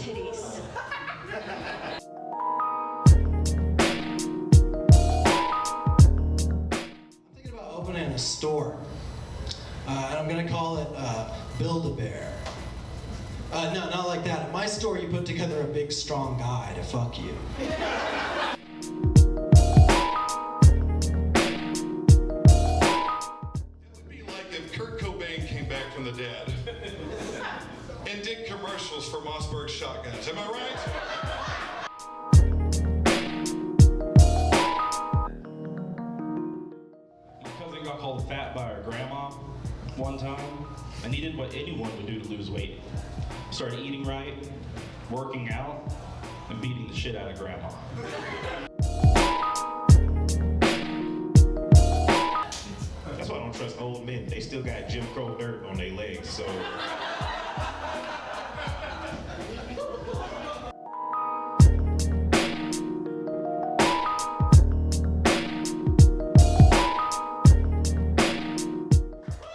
titties. I'm thinking about opening a store, and I'm gonna call it Build-A-Bear. No, not like that. At my store, you put together a big, strong guy to fuck you. From the dead and did commercials for Mossberg shotguns. Am I right? My cousin got called fat by her grandma one time. I needed what anyone would do to lose weight. Started eating right, working out, and beating the shit out of grandma. That's why I don't trust old men. They still got Jim Crow dirt on their legs, so.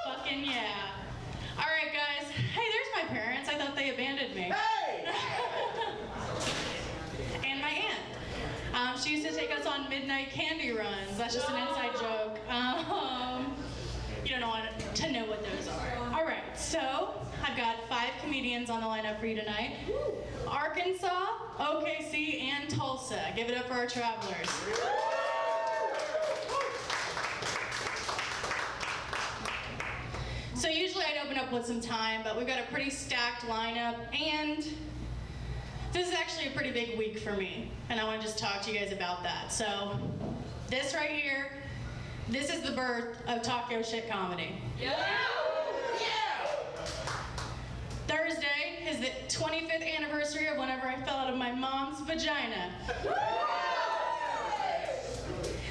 Fucking yeah. All right, guys. Hey, there's my parents. I thought they abandoned me. Hey! And my aunt. She used to take us on midnight candy runs. That's just an inside joke. You don't want to know what those are. All right, so I've got 5 comedians on the lineup for you tonight. Arkansas, OKC, and Tulsa. Give it up for our travelers. So usually I'd open up with some time, but we've got a pretty stacked lineup, and this is actually a pretty big week for me, and I want to just talk to you guys about that. So this right here, this is the birth of Talk Your Shit comedy. Yeah. Thursday is the 25th anniversary of whenever I fell out of my mom's vagina.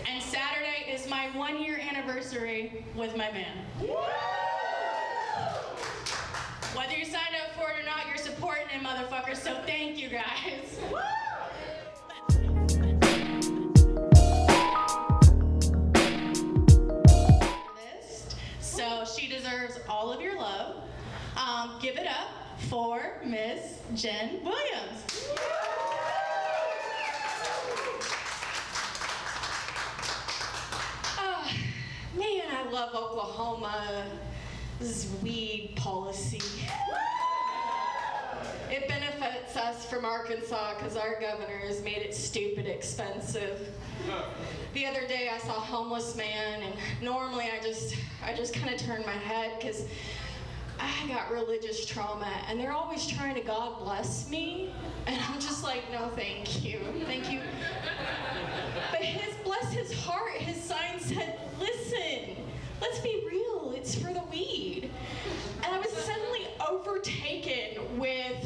And Saturday is my 1-year anniversary with my man. Whether you signed up for it or not, you're supporting him, motherfuckers, so thank you guys. So she deserves all of your love. Give it up for Miss Jen Williams. Man, I love Oklahoma's weed policy. It benefits us from Arkansas because our governor has made it stupid expensive. The other day I saw a homeless man, and normally I just kind of turn my head because I got religious trauma, and they're always trying to God bless me, and I'm just like, no, thank you, thank you. But bless his heart, his sign said, listen, let's be real, it's for the weed. And I was suddenly overtaken with,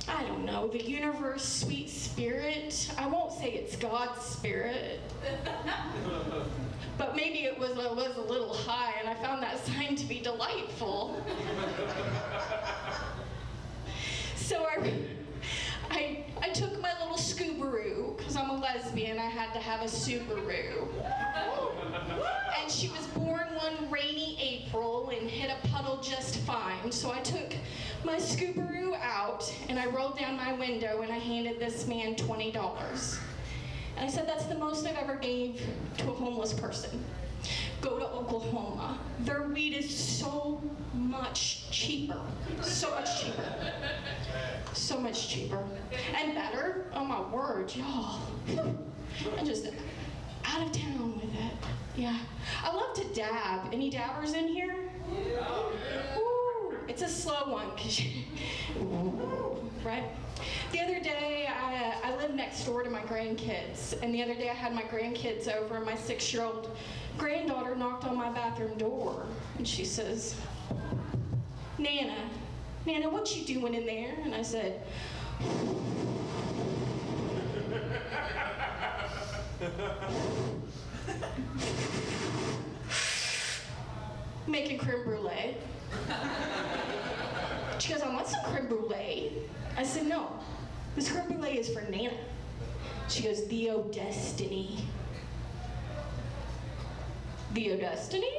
I don't know, the universe, sweet spirit. I won't say it's God's spirit, but maybe it was a little high, and I found that sign to be delightful. So I took my little Subaru, because I'm a lesbian, I had to have a Subaru. And she was born one rainy April and hit a puddle just fine. So I took my Subaru out, and I rolled down my window, and I handed this man $20. And I said, that's the most I've ever gave to a homeless person. Go to Oklahoma. Their weed is so much cheaper. So much cheaper. So much cheaper. And better. Oh my word, y'all. I'm just out of town with it. Yeah. I love to dab. Any dabbers in here? Ooh, it's a slow one, right? The other day, I live next door to my grandkids, and the other day I had my grandkids over, and my 6-year-old granddaughter knocked on my bathroom door, and she says, Nana, what you doing in there? And I said, making creme brulee. She goes, I want some creme brulee. I said, no, this creme brulee is for Nana. She goes, the Destiny. The Destiny?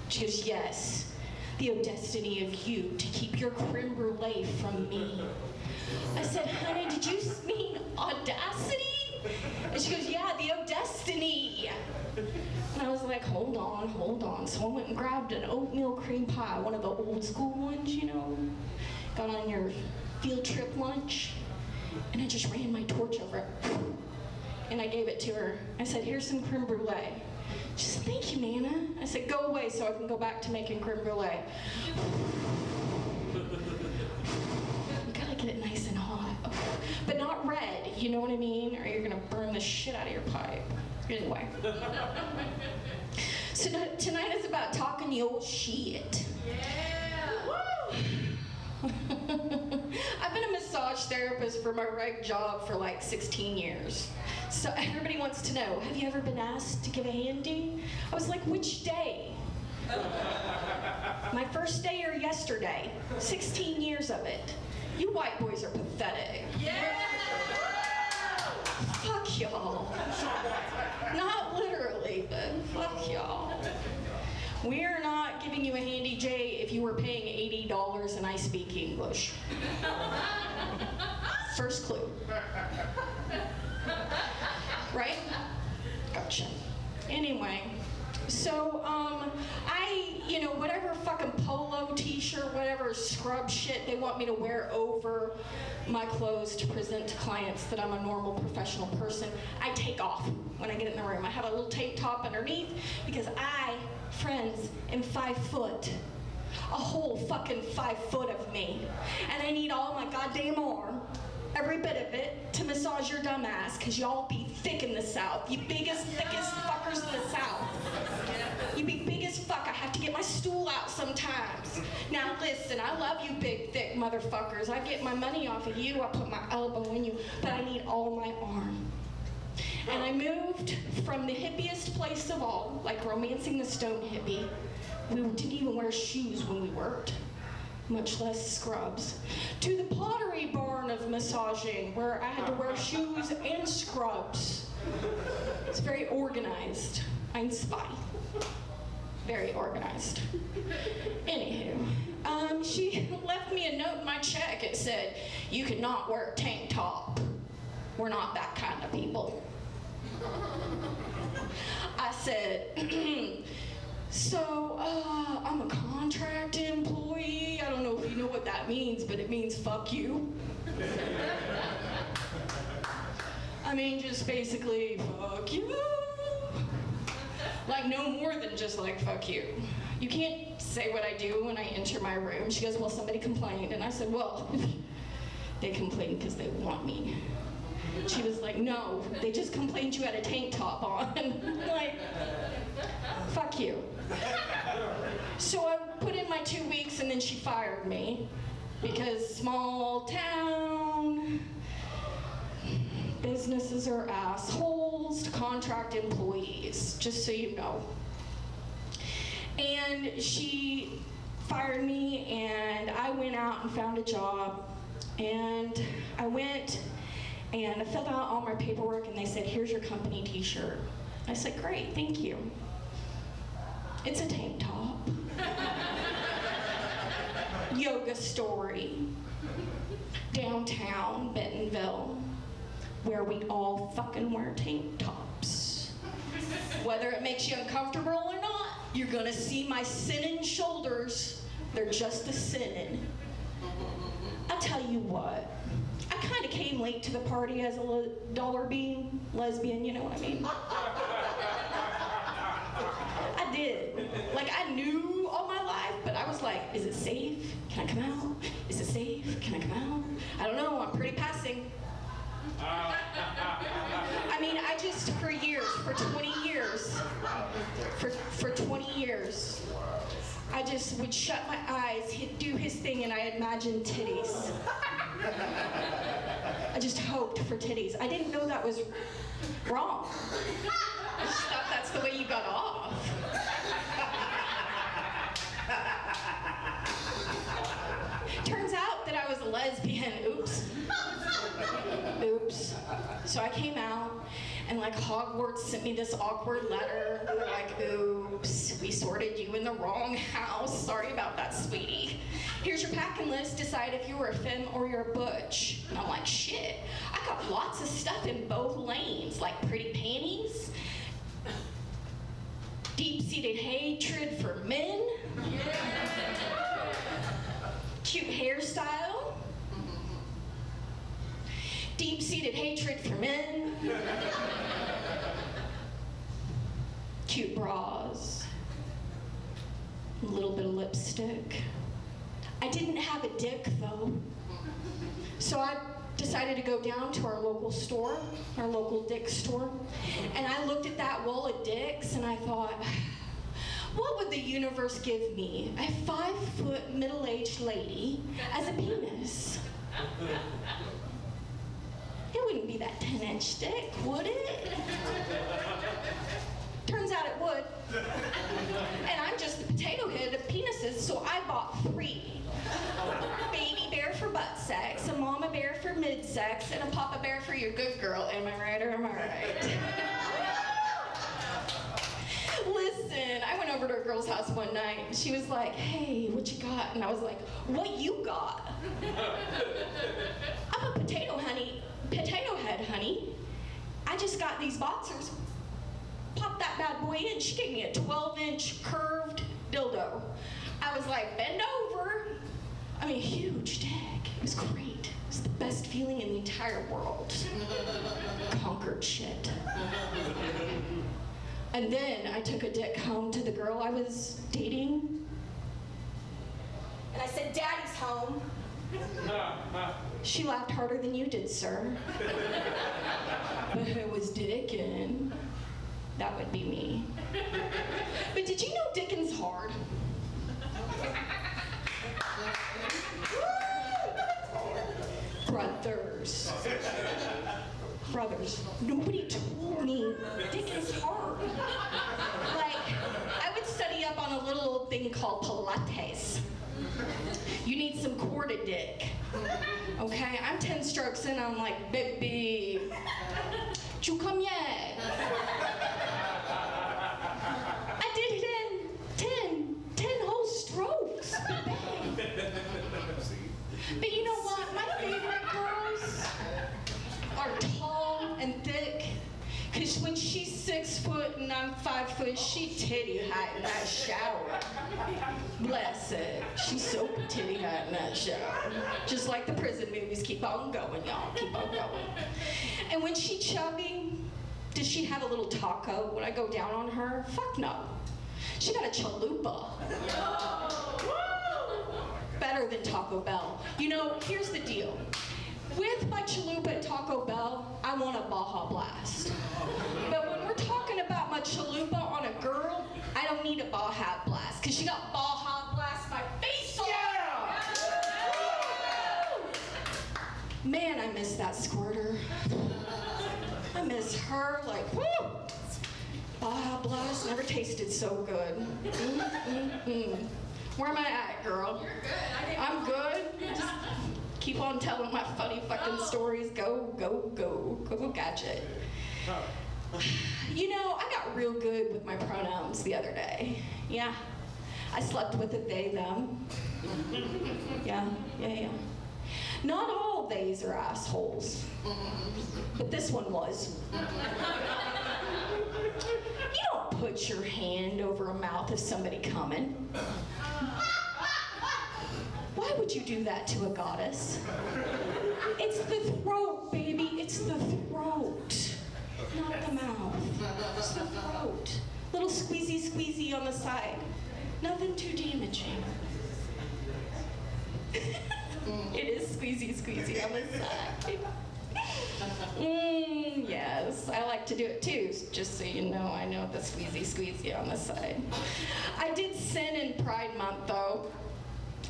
She goes, yes, the Destiny of you to keep your creme brulee from me. like, hold on. So I went and grabbed an oatmeal cream pie, one of the old school ones, you know, got on your field trip lunch, and I just ran my torch over it. And I gave it to her. I said, here's some creme brulee. She said, thank you, Nana. I said, go away so I can go back to making creme brulee. You gotta get it nice and hot. But not red, you know what I mean? Or you're gonna burn the shit out of your pipe. Anyway. So tonight is about talking the old shit. Yeah! Woo! I've been a massage therapist for my reg job for like 16 years. So everybody wants to know, have you ever been asked to give a handy? I was like, which day? My first day or yesterday? 16 years of it. You white boys are pathetic. Yeah! Fuck y'all. Not literally, but fuck y'all. We are not giving you a handy J if you were paying $80 and I speak English. First clue. Right? Gotcha. Anyway, so whatever fucking polo t-shirt, whatever scrub shit they want me to wear over my clothes to present to clients that I'm a normal professional person, I take off when I get in the room. I have a little tank top underneath because I, friends, am 5 foot. A whole fucking 5 foot of me. And I need all my goddamn arm, every bit of it, to massage your dumb ass, because y'all be thick in the South. You biggest, thickest fuckers in the South. You be big as fuck. I have to get my stool out sometimes. Now listen, I love you big, thick motherfuckers. I get my money off of you. I put my elbow in you, but I need all my arm. And I moved from the hippiest place of all, like Romancing the Stone hippie. We didn't even wear shoes when we worked, much less scrubs, to the Pottery Barn of massaging, where I had to wear shoes and scrubs. It's very organized. I'm spy. Very organized. Anywho, she left me a note in my check. It said, you cannot wear a tank top. We're not that kind of people. I said, so, I'm a contract employee. I don't know if you know what that means, but it means fuck you. I mean, just basically, fuck you. Like, no more than just like, fuck you. You can't say what I do when I enter my room. She goes, well, somebody complained. And I said, well, they complained because they want me. She was like, no, they just complained you had a tank top on. Like, fuck you. So I put in my 2 weeks and then she fired me because small town, businesses are assholes to contract employees, just so you know. And she fired me and I went out and found a job, and I went and I filled out all my paperwork and they said, here's your company t-shirt. I said, great, thank you. It's a tank top. Yoga story. Downtown Bentonville, where we all fucking wear tank tops. Whether it makes you uncomfortable or not, you're gonna see my sinning shoulders. They're just a sinning. I'll tell you what, I kind of came late to the party as a dollar bean lesbian, you know what I mean? I did. Like, I knew all my life, but I was like, is it safe? Can I come out? Is it safe? Can I come out? I don't know, I'm pretty passing. I mean, I just, for years, for 20 years, for 20 years, I just would shut my eyes, he'd do his thing, and I imagined titties. I just hoped for titties. I didn't know that was wrong. I just thought that's the way you got off. Turns out that I was a lesbian. Oops. Oops. So I came out, and like Hogwarts sent me this awkward letter. They're like, oops, we sorted you in the wrong house. Sorry about that, sweetie. Here's your packing list. Decide if you're a femme or you're a butch. And I'm like, shit, I got lots of stuff in both lanes, like pretty panties, deep deep-seated hatred for men. Cute hairstyle. Deep-seated hatred for men. Cute bras. A little bit of lipstick. I didn't have a dick though. So I decided to go down to our local store, our local dick store, and I looked at that wall of dicks and I thought, what would the universe give me? A 5-foot middle-aged lady as a penis? It wouldn't be that 10-inch dick, would it? Turns out it would. And I'm just the potato head of penises, so I bought 3. Baby bear for butt sex, a mama bear for mid sex, and a papa bear for your good girl. Am I right or am I right? Listen, I went over to a girl's house one night and she was like, hey, what you got? And I was like, what you got? I'm a potato head, honey. I just got these boxers. Pop that bad boy in. She gave me a 12-inch curved dildo. I was like, bend over. I mean, huge dick. It was great. It was the best feeling in the entire world. Conquered shit. And then I took a dick home to the girl I was dating. And I said, Daddy's home. She laughed harder than you did, sir. But who was dickin'? That would be me. But did you know dicking's hard? Brothers, nobody told me dicking's hard. Like, I would study up on a little thing called Pilates. You need some core to dick. Okay, I'm 10 strokes in, I'm like, baby, you come yet? I did it in 10 whole strokes. But you know what? My favorite girls are tall and thick. Because when she's 6 foot and I'm 5 foot, she titty hot in that shower. Bless it. She's so titty hot in that shower. Just like the prison movies. Keep on going, y'all. Keep on going. And when she chubby, does she have a little taco when I go down on her? Fuck no. She got a chalupa. Better than Taco Bell. You know, here's the deal. With my chalupa at Taco Bell, I want a Baja Blast. But when we're talking about my chalupa on a girl, I don't need a Baja Blast, because she got Baja Blast my face off. Yeah! Man, I miss that squirter. I miss her, like, woo! Baja Blast never tasted so good. Where am I at, girl? You're good. I'm good. Just keep on telling my funny fucking stories. Go, go, go. Go gadget. You know, I got real good with my pronouns the other day. Yeah. I slept with a they, them. Yeah. Not all theys are assholes. But this one was. You don't put your hand over a mouth of somebody coming. Why would you do that to a goddess? It's the throat, baby. It's the throat. Not the mouth. It's the throat. Little squeezy, squeezy on the side. Nothing too damaging. It is squeezy, squeezy on the side. Yes, I like to do it too, just so you know, I know the squeezy, squeezy on the side. I did sin in Pride Month, though.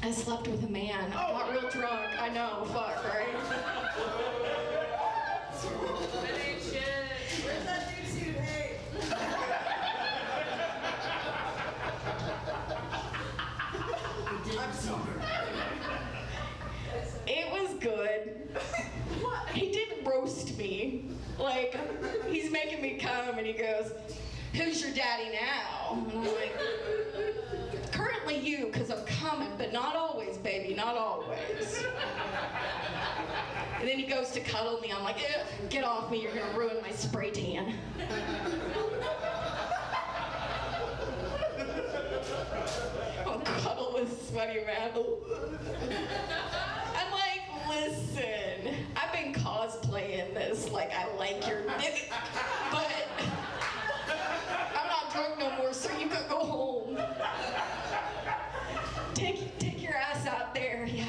I slept with a man. I got real drunk. I know, fuck, right? That ain't shit. Where's that dude suit? Hey. I'm sorry. It was good. He did roast me. Like, he's making me come and he goes, who's your daddy now? And I'm like, currently you, because I'm coming, but not always, baby, not always. And then he goes to cuddle me. I'm like, get off me, you're gonna ruin my spray tan. sweaty, man. I'm like, listen, I've been cosplaying this, like I like your dick, but I'm not drunk no more, so you could go home. Take your ass out there, yeah.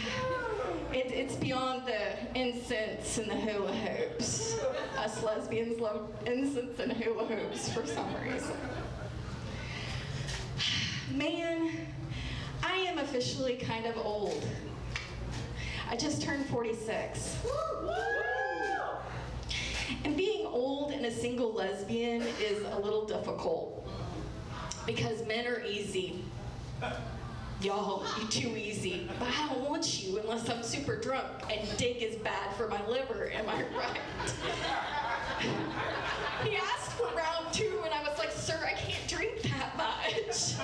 It's beyond the incense and the hula hoops. Us lesbians love incense and hula hoops for some reason. Man, I am officially kind of old. I just turned 46. And being old and a single lesbian is a little difficult because men are easy. Y'all, you're too easy. But I don't want you unless I'm super drunk and dick is bad for my liver, am I right? He asked for round 2 and I was like, sir, I can't drink that much.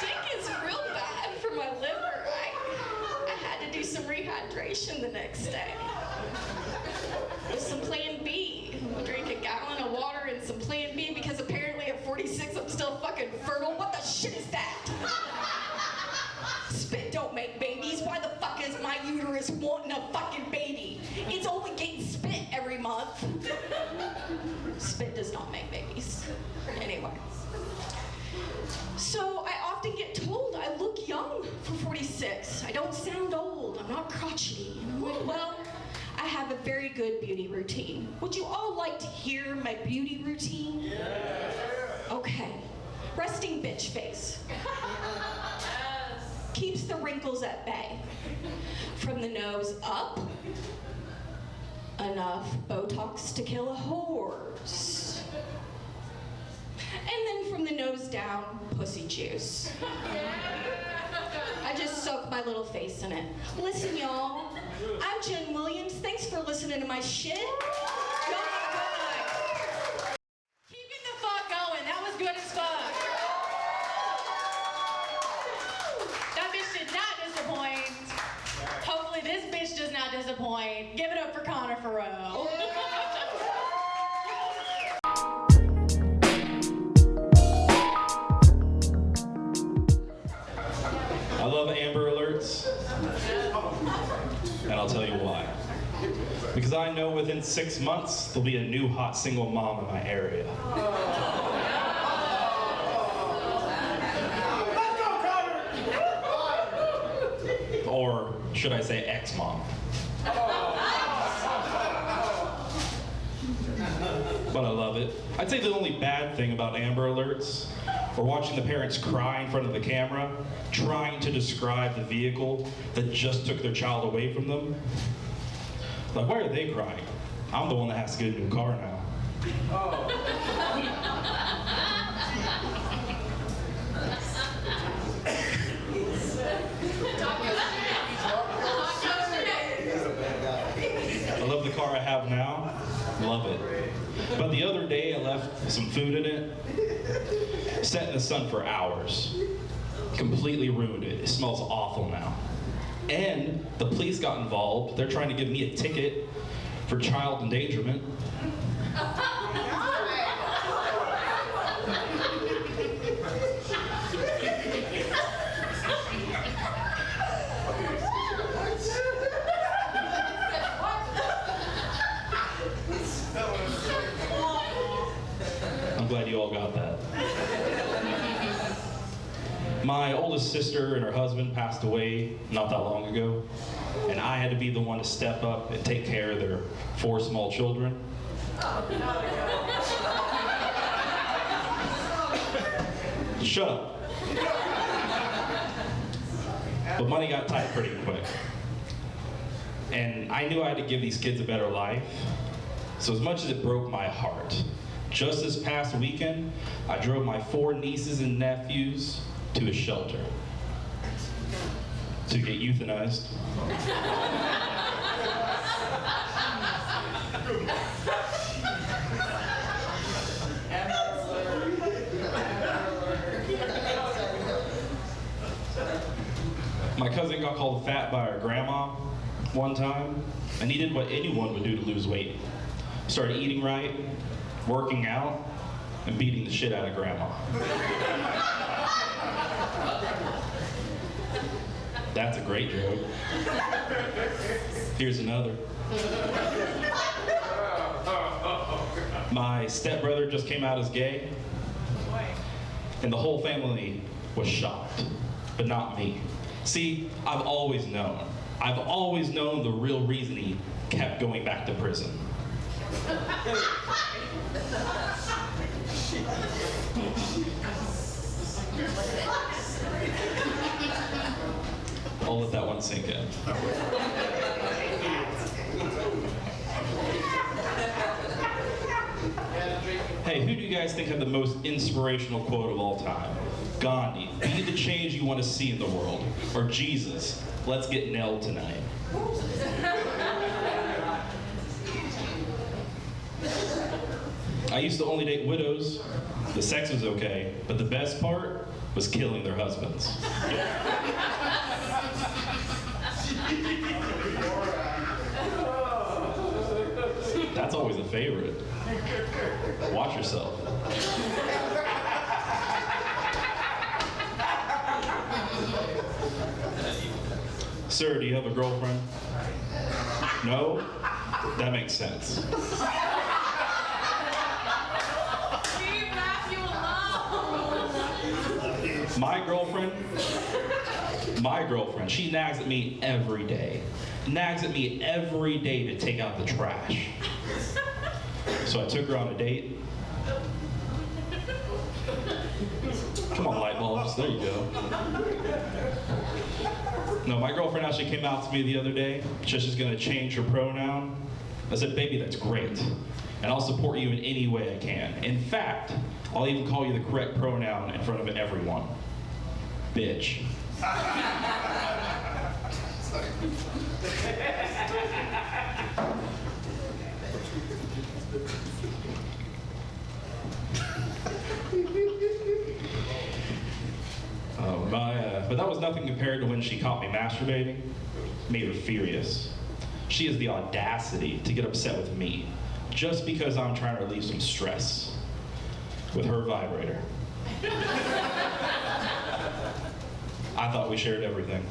Dick is real bad for my liver. I had to do some rehydration the next day. With some Plan B. I drank a gallon of water and some Plan B because apparently at 46 I'm still fucking fertile. What the shit is that? Spit don't make babies. Why the fuck is my uterus wanting a fucking baby? It's only getting spit every month. Spit does not make babies. Anyway. So I often get told I look young for 46. I don't sound old. I'm not crotchety. And I'm like, well, I have a very good beauty routine. Would you all like to hear my beauty routine? Yeah. Okay. Resting bitch face. Keeps the wrinkles at bay. From the nose up, enough Botox to kill a horse. And then from the nose down, pussy juice. I just soak my little face in it. Listen, y'all, I'm Jen Williams. Thanks for listening to my shit. Y'all are good. Keep it the fuck going. That was good as fuck. That bitch did not disappoint. Hopefully this bitch does not disappoint. Give it up for Connor Faurot. I love Amber Alerts, and I'll tell you why. Because I know within 6 months, there'll be a new hot single mom in my area. Or should I say ex-mom? But I love it. I'd say the only bad thing about Amber Alerts or watching the parents cry in front of the camera, trying to describe the vehicle that just took their child away from them. Like, why are they crying? I'm the one that has to get a new car now. I love the car I have now. Love it. But the other day I left some food in it, sat in the sun for hours, completely ruined it. It smells awful now. And the police got involved. They're trying to give me a ticket for child endangerment. I'm glad you all got that. My oldest sister and her husband passed away not that long ago, and I had to be the one to step up and take care of their 4 small children. Shut up. But money got tight pretty quick. And I knew I had to give these kids a better life. So as much as it broke my heart, just this past weekend, I drove my 4 nieces and nephews to a shelter to get euthanized. My cousin got called fat by her grandma one time, and he did what anyone would do to lose weight. Started eating right, working out, and beating the shit out of grandma. That's a great joke. Here's another. My stepbrother just came out as gay, and the whole family was shocked, but not me. See, I've always known the real reason he kept going back to prison. I'll let that one sink in. Hey, who do you guys think had the most inspirational quote of all time? Gandhi, be the change you want to see in the world. Or Jesus, let's get nailed tonight. I used to only date widows. The sex was okay, but the best part was killing their husbands. That's always a favorite. Watch yourself. Sir, do you have a girlfriend? No? That makes sense. My girlfriend, she nags at me every day. Nags at me every day to take out the trash. So I took her on a date. Come on, light bulbs, there you go. No, my girlfriend actually came out to me the other day. She's gonna change her pronoun. I said, baby, that's great. And I'll support you in any way I can. In fact, I'll even call you the correct pronoun in front of everyone. Bitch. But that was nothing compared to when she caught me masturbating. Made her furious. She has the audacity to get upset with me just because I'm trying to relieve some stress with her vibrator. I thought we shared everything.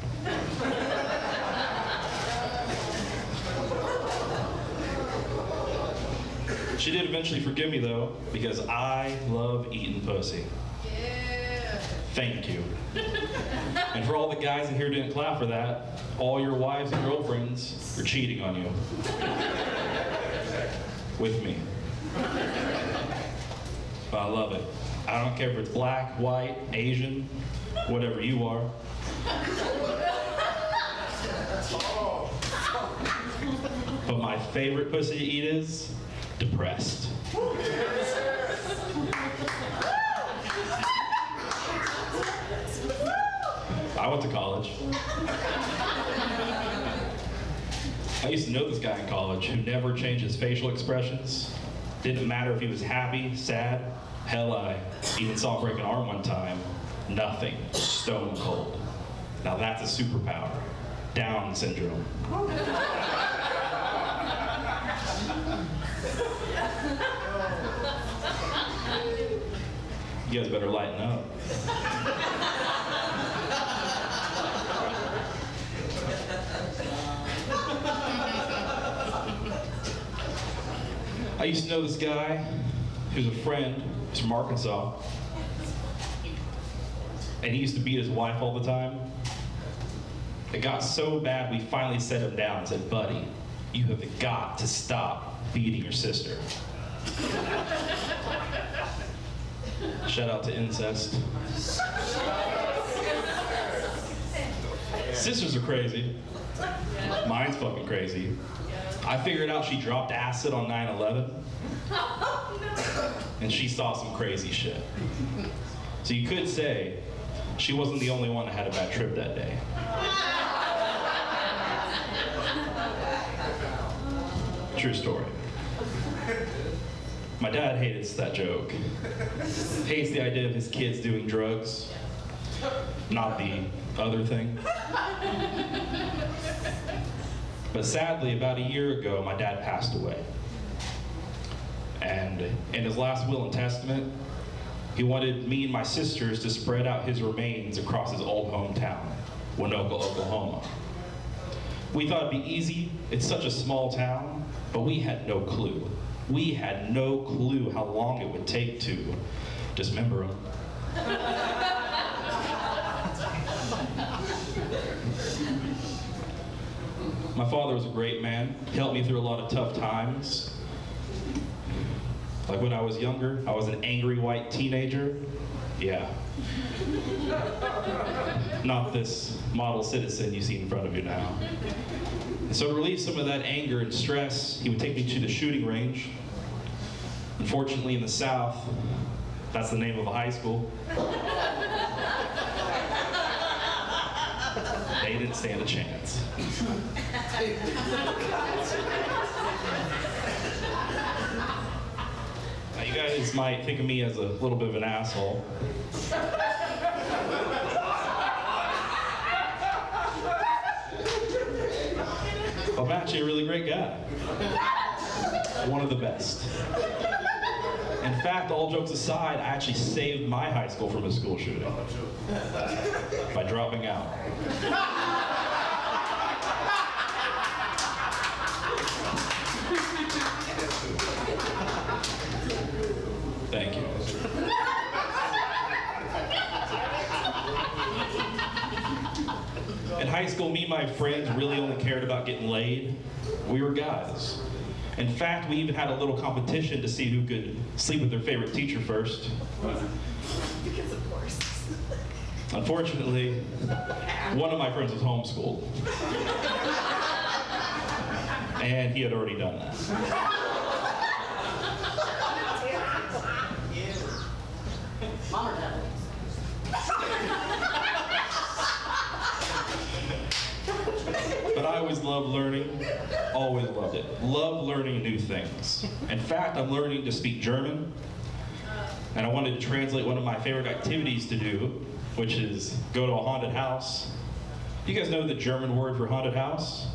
She did eventually forgive me though, because I love eating pussy. Yeah. Thank you. And for all the guys in here who didn't clap for that, all your wives and girlfriends are cheating on you. With me. But I love it. I don't care if it's black, white, Asian, whatever you are. But my favorite pussy to eat is depressed. I went to college. I used to know this guy in college who never changed his facial expressions. Didn't matter if he was happy, sad. Hell, I even saw him break an arm one time. Nothing. Stone cold. Now that's a superpower. Down syndrome. You guys better lighten up. I used to know this guy who's a friend. He's from Arkansas. And he used to beat his wife all the time. It got so bad we finally set him down and said, buddy, you have got to stop beating your sister. Shout out to incest. Sisters are crazy. Mine's fucking crazy. I figured out she dropped acid on 9/11. And she saw some crazy shit. So you could say she wasn't the only one that had a bad trip that day. True story. My dad hates that joke. Hates the idea of his kids doing drugs. Not the other thing. But sadly, about a year ago, my dad passed away. And in his last will and testament, he wanted me and my sisters to spread out his remains across his old hometown, Winoka, Oklahoma. We thought it'd be easy. It's such a small town, but we had no clue. We had no clue how long it would take to dismember him. My father was a great man. He helped me through a lot of tough times. Like when I was younger, I was an angry white teenager. Yeah. Not this model citizen you see in front of you now. And so to relieve some of that anger and stress, he would take me to the shooting range. Unfortunately, in the South, that's the name of a high school. They didn't stand a chance. Now, you guys might think of me as a little bit of an asshole. I'm actually a really great guy. One of the best. In fact, all jokes aside, I actually saved my high school from a school shooting by dropping out. Thank you. In high school, me and my friends really only cared about getting laid. We were guys. In fact, we even had a little competition to see who could sleep with their favorite teacher first. Because of course. Unfortunately, one of my friends was homeschooled. And he had already done that. Mom or dad? But I always loved learning, always loved it. Love learning new things. In fact, I'm learning to speak German, and I wanted to translate one of my favorite activities to do, which is go to a haunted house. You guys know the German word for haunted house?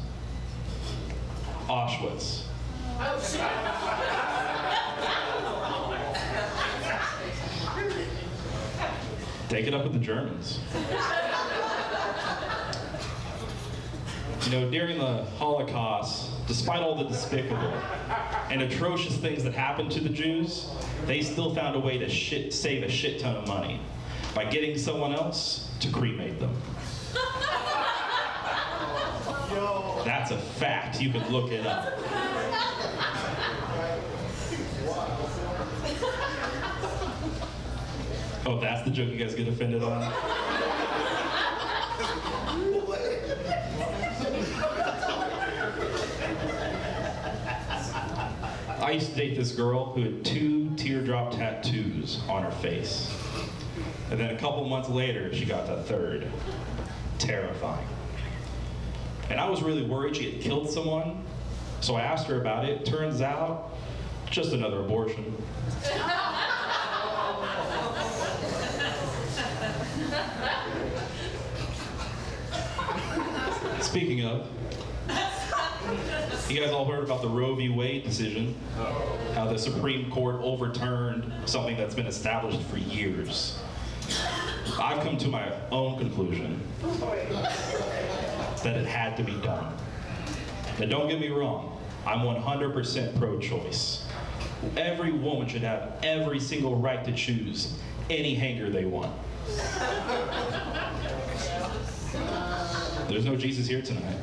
Auschwitz. Take it up with the Germans. You know, during the Holocaust, despite all the despicable and atrocious things that happened to the Jews, they still found a way to save a shit ton of money by getting someone else to cremate them. That's a fact. You can look it up. Oh, that's the joke you guys get offended on? I used to date this girl who had 2 teardrop tattoos on her face. And then a couple months later, she got the 3rd. Terrifying. And I was really worried she had killed someone, so I asked her about it. Turns out, just another abortion. Speaking of, you guys all heard about the Roe v. Wade decision, how the Supreme Court overturned something that's been established for years. I've come to my own conclusion that it had to be done. Now don't get me wrong, I'm 100% pro-choice. Every woman should have every single right to choose any hanger they want. There's no Jesus here tonight.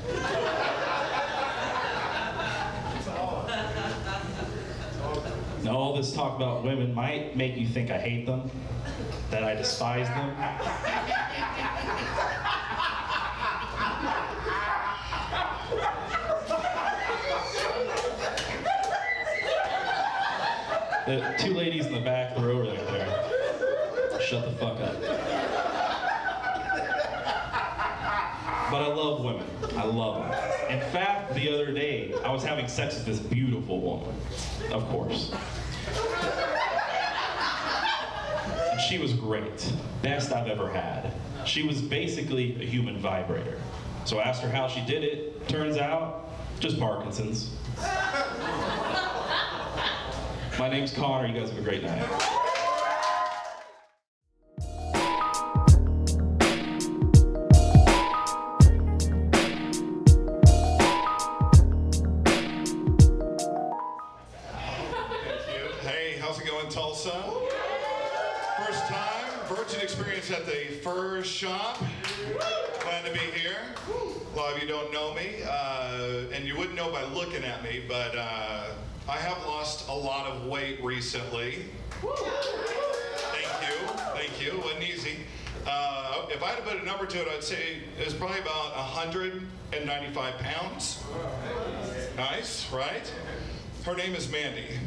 Now, all this talk about women might make you think I hate them, that I despise them. The 2 ladies in the back row right there. Shut the fuck up. But I love women. I love them. In fact, the other day, I was having sex with this beautiful woman. Of course. And she was great. Best I've ever had. She was basically a human vibrator. So I asked her how she did it. Turns out, just Parkinson's. My name's Connor. You guys have a great night. Hey, how's it going, Tulsa? First time, virgin experience at the fur shop. Glad to be here. A lot of you don't know me, and you wouldn't know by looking at me, but I have lost a lot of weight recently. Thank you, wasn't easy. If I had to put a number to it, I'd say it was probably about 195 pounds. Nice, right? Her name is Mandy.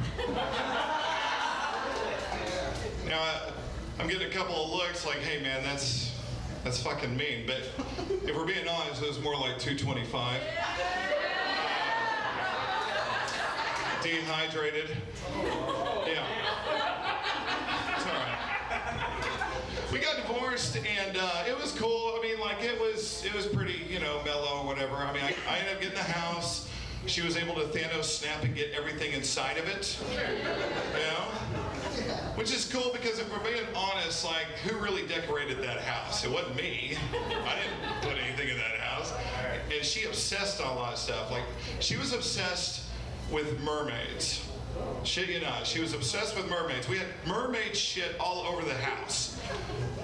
Now, I'm getting a couple of looks like, hey man, that's fucking mean, but if we're being honest, it was more like 225. Dehydrated. Yeah. It's all right. We got divorced, and it was cool. I mean, like, it was pretty, mellow or whatever. I mean, I ended up getting the house. She was able to Thanos snap and get everything inside of it. Which is cool because if we're being honest, like, who really decorated that house? It wasn't me. I didn't put anything in that house. And she obsessed on a lot of stuff. Like, she was obsessed with mermaids. Shit you not, she was obsessed with mermaids. We had mermaid shit all over the house.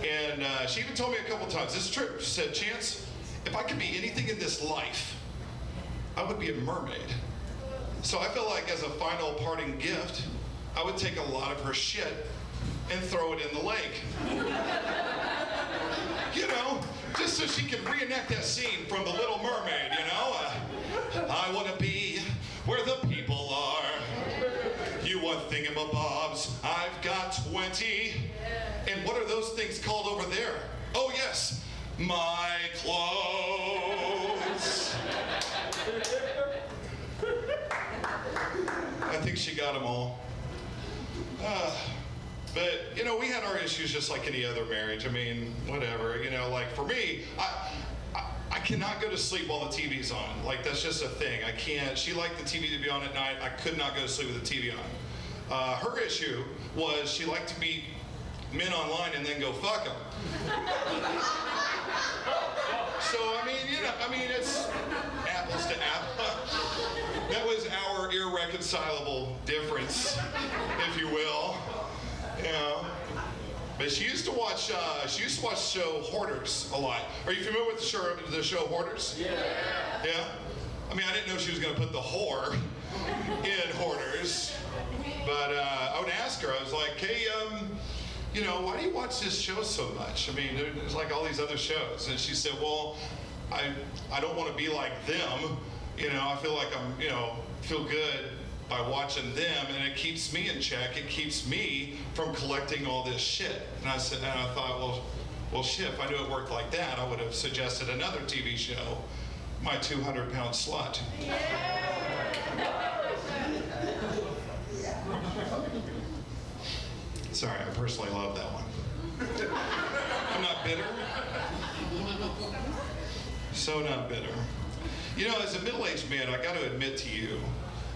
And she even told me a couple times, this is true, she said, Chance, if I could be anything in this life, I would be a mermaid. So I felt like as a final parting gift, I would take a lot of her shit and throw it in the lake. Just so she can reenact that scene from The Little Mermaid, I want to be where the people are. You want thingamabobs, I've got 20. And what are those things called over there? Oh yes, my clothes. I think she got them all. But, we had our issues just like any other marriage. I mean, whatever, like for me, I cannot go to sleep while the TV's on. Like, that's just a thing. I can't. She liked the TV to be on at night. I could not go to sleep with the TV on. Her issue was she liked to meet men online and then go fuck them. So, I mean, it's apples to apples. That was our irreconcilable difference, if you will. But she used to watch the show Hoarders a lot. Are you familiar with the show Hoarders? Yeah. Yeah? I mean, I didn't know she was going to put the whore in Hoarders. But I would ask her, I was like, hey, why do you watch this show so much? I mean, there's like all these other shows. And she said, well, I don't want to be like them. I feel like I'm, feel good by watching them, and it keeps me in check. It keeps me from collecting all this shit. And I thought, well, shit, if I knew it worked like that, I would have suggested another TV show, My 200-Pound Slut. Yeah. Sorry, I personally love that one. I'm not bitter. So not bitter. As a middle-aged man, I got to admit to you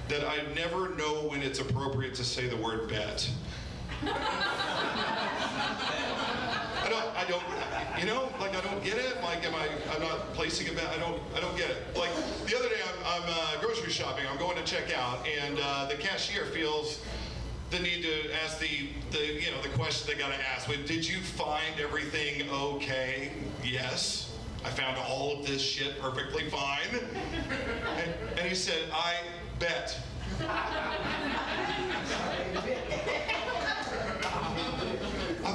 that I never know when it's appropriate to say the word bet. I don't get it. Like, I'm not placing a bet. I don't get it. Like, the other day I'm grocery shopping. I'm going to check out, and the cashier feels the need to ask the question they got to ask. Did you find everything okay? Yes. I found all of this shit perfectly fine. And he said, I bet. I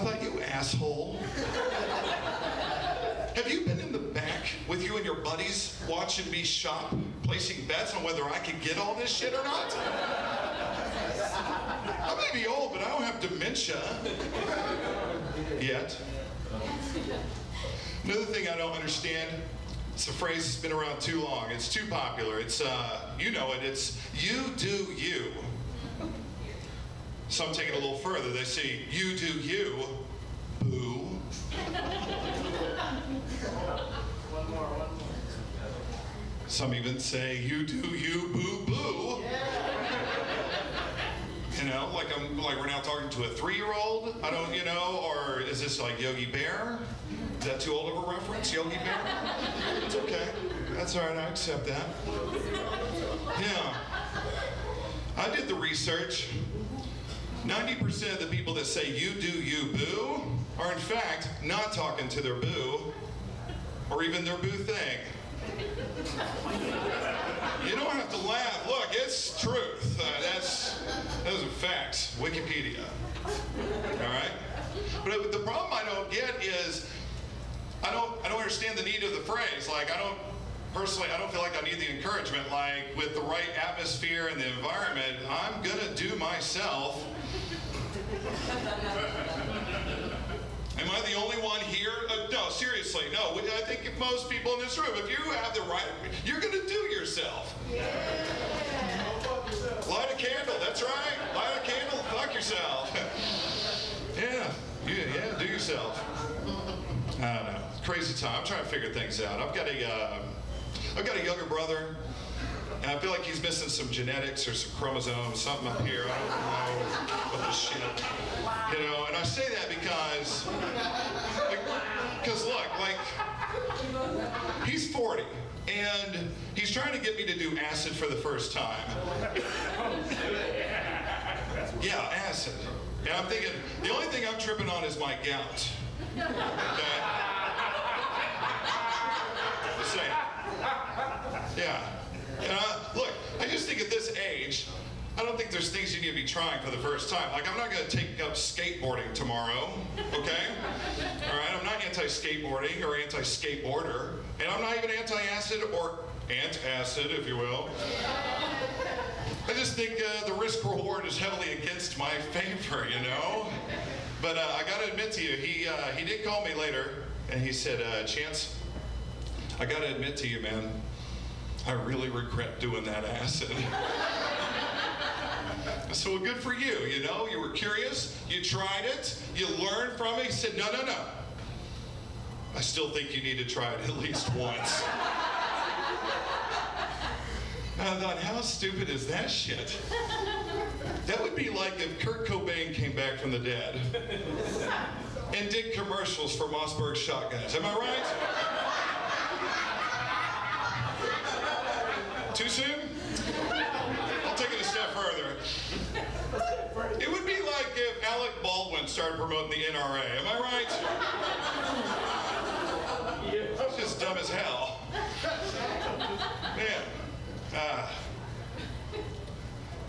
thought, you asshole. Have you been in the back with you and your buddies watching me shop, placing bets on whether I can get all this shit or not? I may be old, but I don't have dementia. Yet. Another thing I don't understand, it's a phrase that's been around too long. It's too popular. It's, it's you do you. Some take it a little further. They say, you do you, boo. One more. Some even say, you do you, boo boo. You know, like we're now talking to a 3-year-old. I don't, you know, or is this like Yogi Bear? Is that too old of a reference, Yogi Bear? It's okay. That's all right. I accept that. Yeah. I did the research. 90% of the people that say you do you boo are in fact not talking to their boo or even their boo thing. You don't have to laugh. Look, it's truth. Those are facts. Wikipedia. All right? But the problem I don't get is I don't understand the need of the phrase. Like Personally, I don't feel like I need the encouragement. Like, with the right atmosphere and the environment, I'm gonna do myself. Am I the only one here? No, seriously, no. I think if most people in this room, if you have the right, you're gonna do yourself. Yeah. Light a candle, that's right. Light a candle, fuck yourself. Yeah, do yourself. I don't know, crazy time. I'm trying to figure things out. I've got a younger brother, and I feel like he's missing some genetics or some chromosomes, something up here. I don't know what the shit. You know, and I say that because look, like, he's 40, and he's trying to get me to do acid for the first time. Yeah, acid. And I'm thinking, the only thing I'm tripping on is my gout. Okay? Just saying. Yeah. And look, I just think at this age, I don't think there's things you need to be trying for the first time. Like, I'm not going to take up skateboarding tomorrow, okay? All right, I'm not anti-skateboarding or anti-skateboarder, and I'm not even anti-acid or antacid, if you will. I just think the risk-reward is heavily against my favor, you know? But I got to admit to you, he did call me later, and he said, Chance, I got to admit to you, man, I really regret doing that acid. So, well, good for you, you know? You were curious, you tried it, you learned from it. He said, no. I still think you need to try it at least once. I thought, how stupid is that shit? That would be like if Kurt Cobain came back from the dead and did commercials for Mossberg shotguns. Am I right? Too soon? I'll take it a step further. It would be like if Alec Baldwin started promoting the NRA. Am I right? It's just dumb as hell. Man. I'm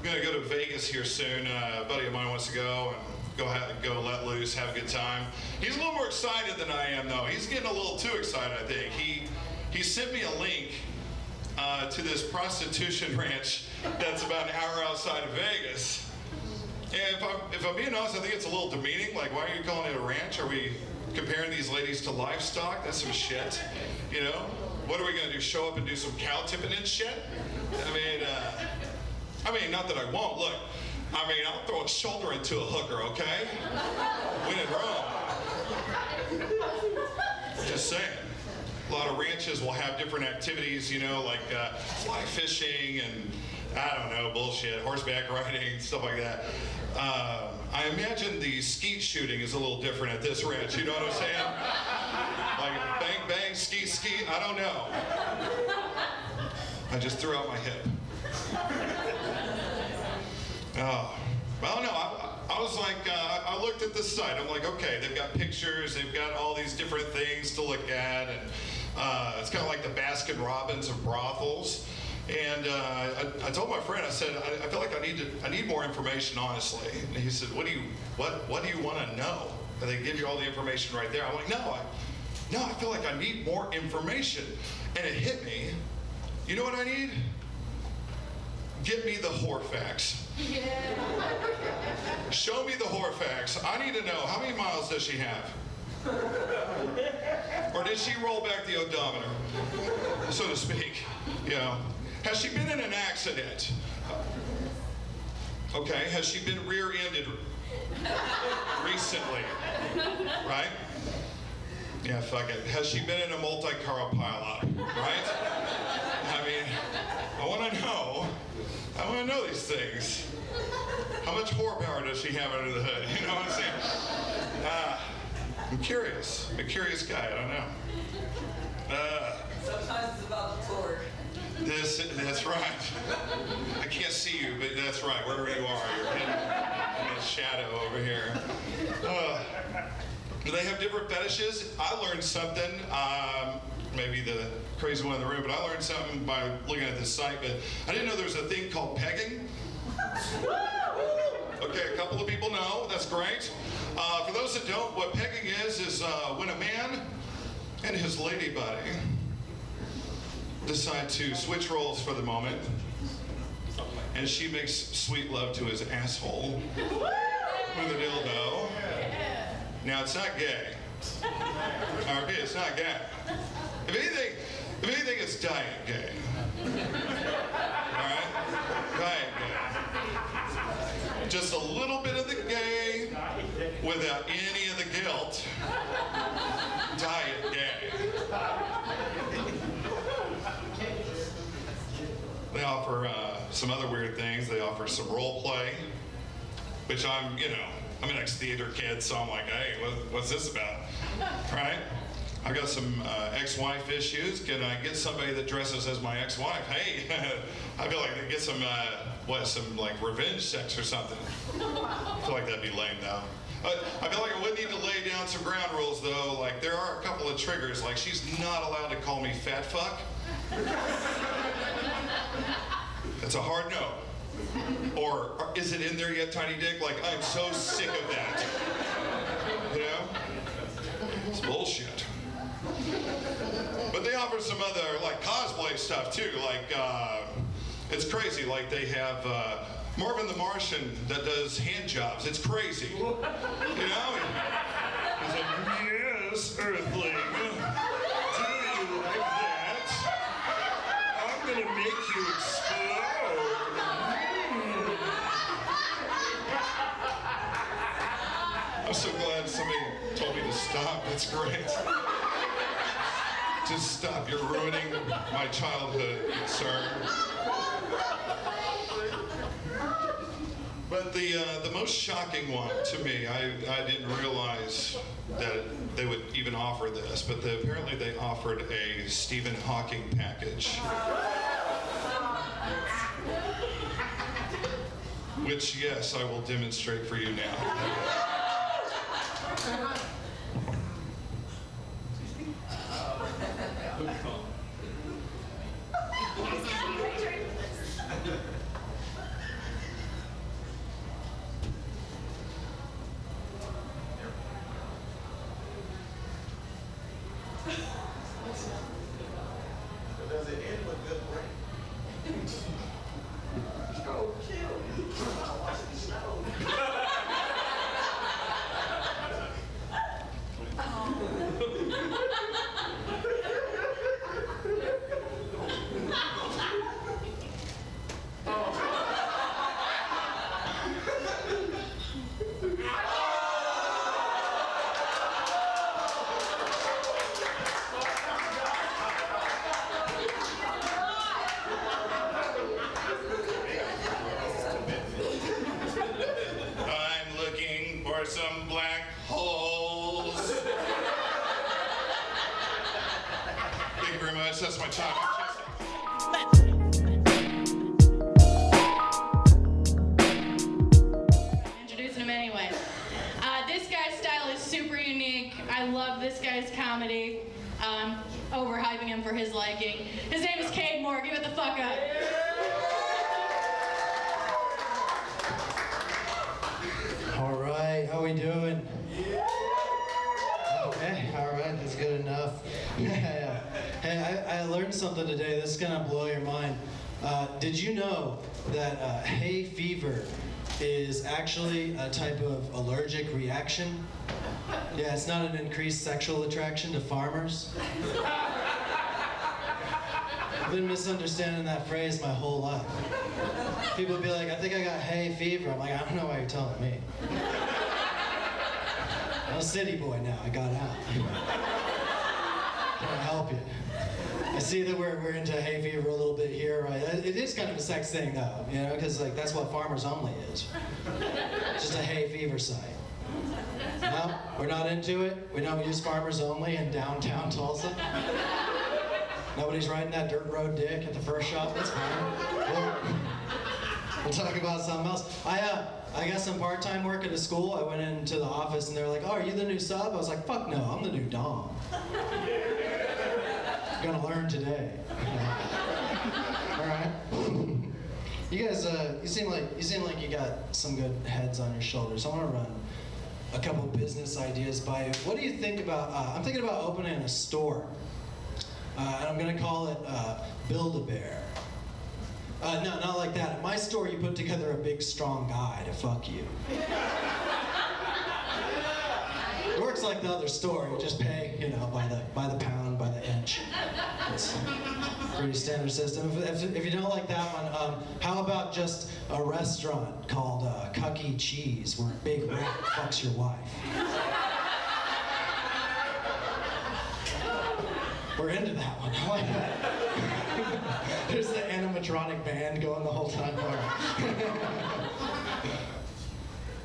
gonna go to Vegas here soon. A buddy of mine wants to go and go let loose, have a good time. He's a little more excited than I am, though. He's getting a little too excited, I think. He sent me a link to this prostitution ranch that's about an hour outside of Vegas. And if I'm being honest, I think it's a little demeaning. Like, why are you calling it a ranch? Are we comparing these ladies to livestock? That's some shit, you know? What are we gonna do, show up and do some cow tipping and shit? I mean, not that I won't. Look, I'll throw a shoulder into a hooker, okay? When in Rome. Just saying. A lot of ranches will have different activities, you know, like fly fishing and, I don't know, bullshit, horseback riding, stuff like that. I imagine the skeet shooting is a little different at this ranch, you know what I'm saying? Like bang, bang, skeet, skeet, I don't know. I just threw out my hip. Oh, well, no, I was like, I looked at the site. I'm like, okay, they've got pictures, they've got all these different things to look at, and it's kind of like the Baskin Robbins of brothels. And I told my friend, I said, I feel like I need more information, honestly. And he said, what do you want to know? And they give you all the information right there. I'm like, no, I feel like I need more information. And it hit me. You know what I need? Get me the whore facts. Yeah. Show me the whore facts. I need to know, how many miles does she have? Or did she roll back the odometer, so to speak? You know, has she been in an accident? Okay, has she been rear-ended recently? Right? Yeah, fuck it. Has she been in a multi-car pileup? Right? I want to know I want to know these things. How much horsepower does she have under the hood? You know what I'm saying? I'm curious. I'm a curious guy. I don't know. Sometimes it's about the torque. That's right. I can't see you, but that's right. Wherever you are, you're in the shadow over here. Do they have different fetishes? I learned something. Maybe the crazy one in the room, but I learned something by looking at this site. But I didn't know there was a thing called pegging. Okay, a couple of people know. That's great. For those that don't, what pegging is when a man and his lady buddy decide to switch roles for the moment, and she makes sweet love to his asshole with a dildo. Now, it's not gay. RP, it's not gay. If anything, it's diet gay. All right? Diet gay. Just a little bit of the gay without any of the guilt. Diet gay. They offer some other weird things. They offer some role play, which I'm an ex-theater kid, so I'm like, hey, what's this about? Right? I got some ex-wife issues. Can I get somebody that dresses as my ex-wife? Hey, I feel like I could get some like revenge sex or something. I feel like that'd be lame though. I feel like I would need to lay down some ground rules though. Like there are a couple of triggers. Like she's not allowed to call me fat fuck. That's a hard no. Or is it in there yet, Tiny Dick? Like I'm so sick of that. You know? It's bullshit. But they offer some other like cosplay stuff too. Like it's crazy. Like they have Marvin the Martian that does hand jobs. It's crazy. You know? He's like, yes, Earthling. Do you like that? I'm gonna make you explode. I'm so glad somebody told me to stop. That's great. Just stop. You're ruining my childhood, sir. But the most shocking one to me, I didn't realize that they would even offer this, but apparently they offered a Stephen Hawking package. Which, yes, I will demonstrate for you now. Does it end with good rain? Oh, chill. I watch the snow. Some black holes. Thank you very much. That's my time. Introducing him anyway. This guy's style is super unique. I love this guy's comedy. Overhyping him for his liking. His name is Kade Moore. Give it the fuck up. All right, how we doing? Okay, all right, that's good enough. Hey, I learned something today. This is gonna blow your mind. Did you know that hay fever is actually a type of allergic reaction? Yeah, it's not an increased sexual attraction to farmers. I've been misunderstanding that phrase my whole life. People be like, I think I got hay fever. I'm like, I don't know why you're telling me. I'm a city boy now. I got out. Can I help you? I see that we're into hay fever a little bit here, right? It is kind of a sex thing, though, you know, because like that's what Farmers Only is. It's just a hay fever site. No, we're not into it. We don't use Farmers Only in downtown Tulsa. Nobody's riding that dirt road dick at the first shop. That's fine. We'll talk about something else. I got some part-time work at a school. I went into the office and they were like, "Oh, are you the new sub?" I was like, "Fuck no, I'm the new dom." Gonna learn today. All right. You guys, you seem like you got some good heads on your shoulders. I want to run a couple business ideas by you. What do you think about? I'm thinking about opening a store, and I'm gonna call it Build-A-Bear. No, not like that. At my store, you put together a big, strong guy to fuck you. It works like the other store. You just pay, you know, by the pound, by the inch. It's a pretty standard system. If you don't like that one, how about just a restaurant called Kade Cheese, where a big rat fucks your wife? We're into that one. I like that. There's the animatronic band going the whole time.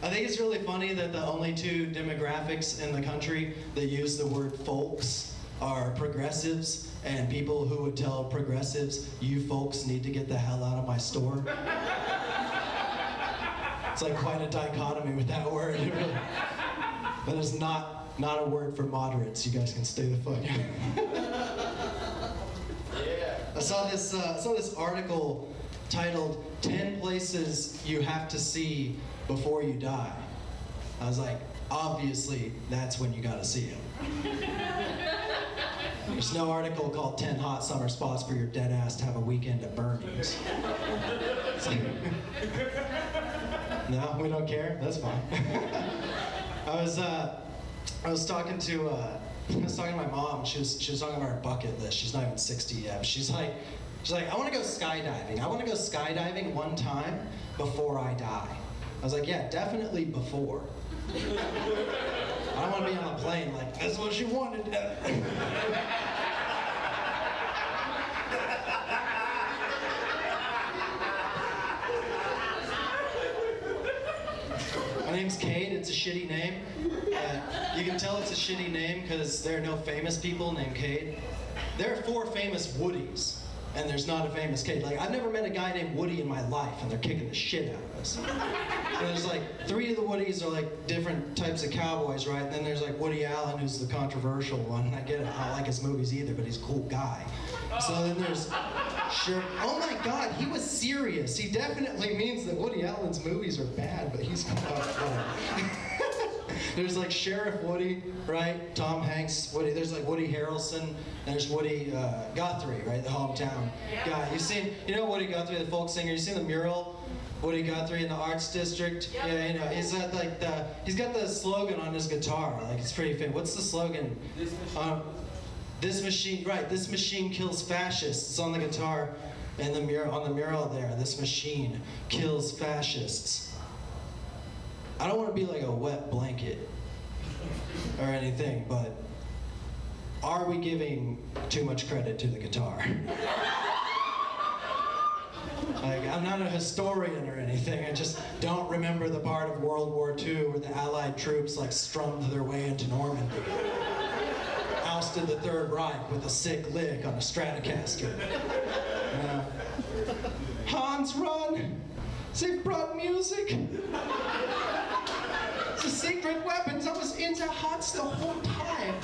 I think it's really funny that the only two demographics in the country that use the word folks are progressives and people who would tell progressives, "You folks need to get the hell out of my store." It's like quite a dichotomy with that word. It really, that is not a word for moderates. You guys can stay the fuck out. I saw this article titled 10 Places You Have to See Before You Die. I was like, obviously, that's when you gotta see them. There's no article called 10 Hot Summer Spots for Your Dead Ass to Have a Weekend at Bernie's. Like, no, we don't care? That's fine. I was talking to my mom. She was talking about her bucket list. She's not even 60 yet. She's like, I want to go skydiving. I want to go skydiving one time before I die. I was like, yeah, definitely before. I don't want to be on a plane like, that's what she wanted. My name's Kade. It's a shitty name. You can tell it's a shitty name because there are no famous people named Kade. There are 4 famous Woodies, and there's not a famous Kade. Like, I've never met a guy named Woody in my life, and they're kicking the shit out of us. And there's like 3 of the Woodies are like different types of cowboys, right? And then there's like Woody Allen, who's the controversial one. And I get it. I don't like his movies either, but he's a cool guy. So then there's oh my God, he was serious. He definitely means that Woody Allen's movies are bad, but he's There's like Sheriff Woody, right? Tom Hanks, Woody. There's like Woody Harrelson, and there's Woody Guthrie, right? The hometown guy. You know Woody Guthrie, the folk singer. You seen the mural? Woody Guthrie in the Arts District. Yep. Yeah, you know, he's got the slogan on his guitar. Like, it's pretty famous. What's the slogan? This machine, right? This machine kills fascists. It's on the guitar and the mural there. This machine kills fascists. I don't want to be like a wet blanket or anything, but are we giving too much credit to the guitar? Like, I'm not a historian or anything. I just don't remember the part of World War II where the Allied troops like strummed their way into Normandy. Ousted the Third Reich with a sick lick on a Stratocaster. Hans, run! They've brought music! It's a secret weapons. I was in the huts the whole time.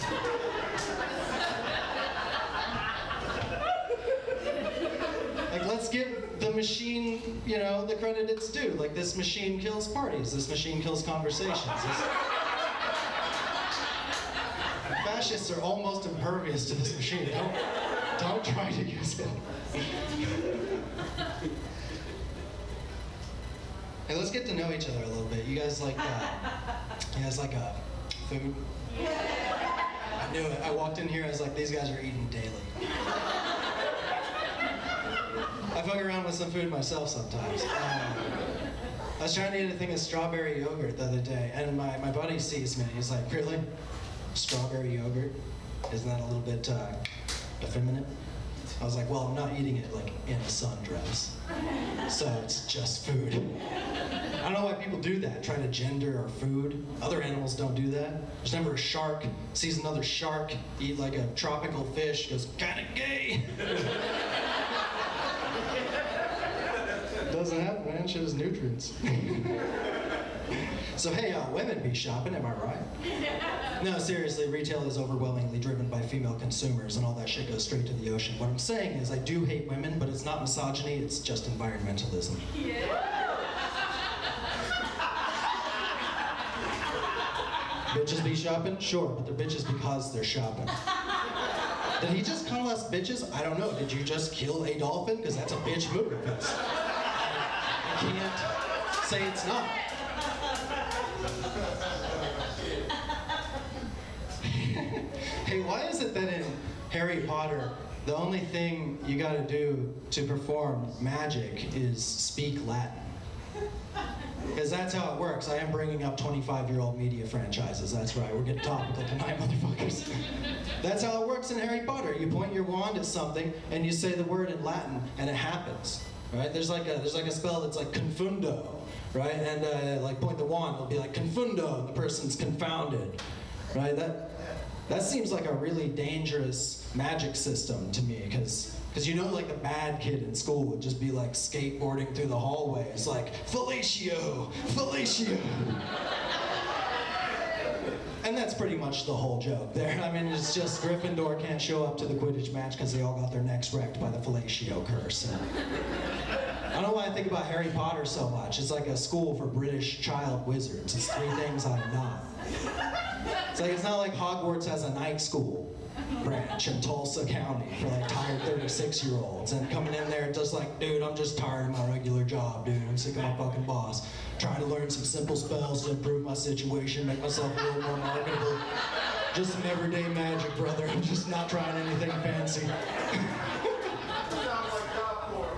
Like, let's give the machine, you know, the credit it's due. Like, this machine kills parties. This machine kills conversations. Fascists are almost impervious to this machine. Don't try to use it. Hey, let's get to know each other a little bit. You guys like food? I knew it. I walked in here, I was like, these guys are eating daily. I fuck around with some food myself sometimes. I was trying to eat a thing of strawberry yogurt the other day, and my buddy sees me. He's like, really? Strawberry yogurt? Isn't that a little bit effeminate? I was like, well, I'm not eating it like in a sundress. So it's just food. I don't know why people do that, try to gender our food. Other animals don't do that. There's never a shark sees another shark eat like a tropical fish, goes, kinda gay. Doesn't happen, man. Shit is nutrients. So hey, women be shopping, am I right? No, seriously, retail is overwhelmingly driven by female consumers and all that shit goes straight to the ocean. What I'm saying is I do hate women, but it's not misogyny, it's just environmentalism. Bitches be shopping? Sure, but they're bitches because they're shopping. Did he just call us bitches? I don't know. Did you just kill a dolphin? Because that's a bitch move. I can't say it's not. Hey, why is it that in Harry Potter, the only thing you gotta do to perform magic is speak Latin? Because that's how it works. I am bringing up 25-year-old media franchises. That's right, we're getting topical tonight, motherfuckers. That's how it works in Harry Potter. You point your wand at something and you say the word in Latin and it happens, right? There's like a spell that's like confundo, right? And like point the wand, it'll be like confundo, and the person's confounded, right? That seems like a really dangerous magic system to me, because you know, like the bad kid in school would just be like skateboarding through the hallways, like fellatio, fellatio. And that's pretty much the whole joke there. I mean, it's just Gryffindor can't show up to the Quidditch match because they all got their necks wrecked by the fellatio curse. And I don't know why I think about Harry Potter so much. It's like a school for British child wizards. It's 3 things I'm not. It's not like Hogwarts has a night school branch in Tulsa County for like tired 36-year-olds and coming in there just like, dude, I'm just tired of my regular job, dude. I'm sick of my fucking boss. Trying to learn some simple spells to improve my situation, make myself a little more marketable. Just some everyday magic, brother. I'm just not trying anything fancy. Sounds like Kade Moore.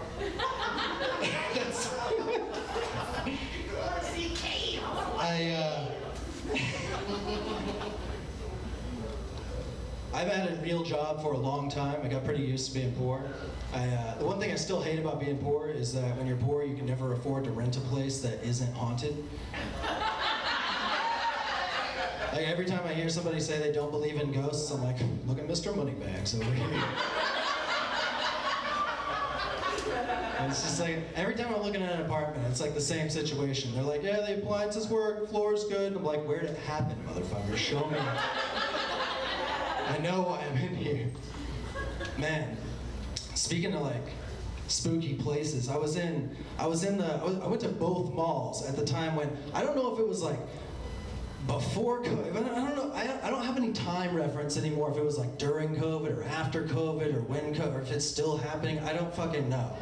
I've had a real job for a long time. I got pretty used to being poor. The one thing I still hate about being poor is that when you're poor, you can never afford to rent a place that isn't haunted. Like every time I hear somebody say they don't believe in ghosts, I'm like, look at Mr. Moneybags over here. And it's just like, every time I'm looking at an apartment, it's like the same situation. They're like, yeah, the appliances work, floor's good. I'm like, where'd it happen, motherfucker? Show me. I know why I'm in here. Man, speaking of like spooky places, I went to both malls at the time when, I don't know if it was like before COVID, I don't know, I don't have any time reference anymore if it was like during COVID or after COVID or when COVID, or if it's still happening, I don't fucking know.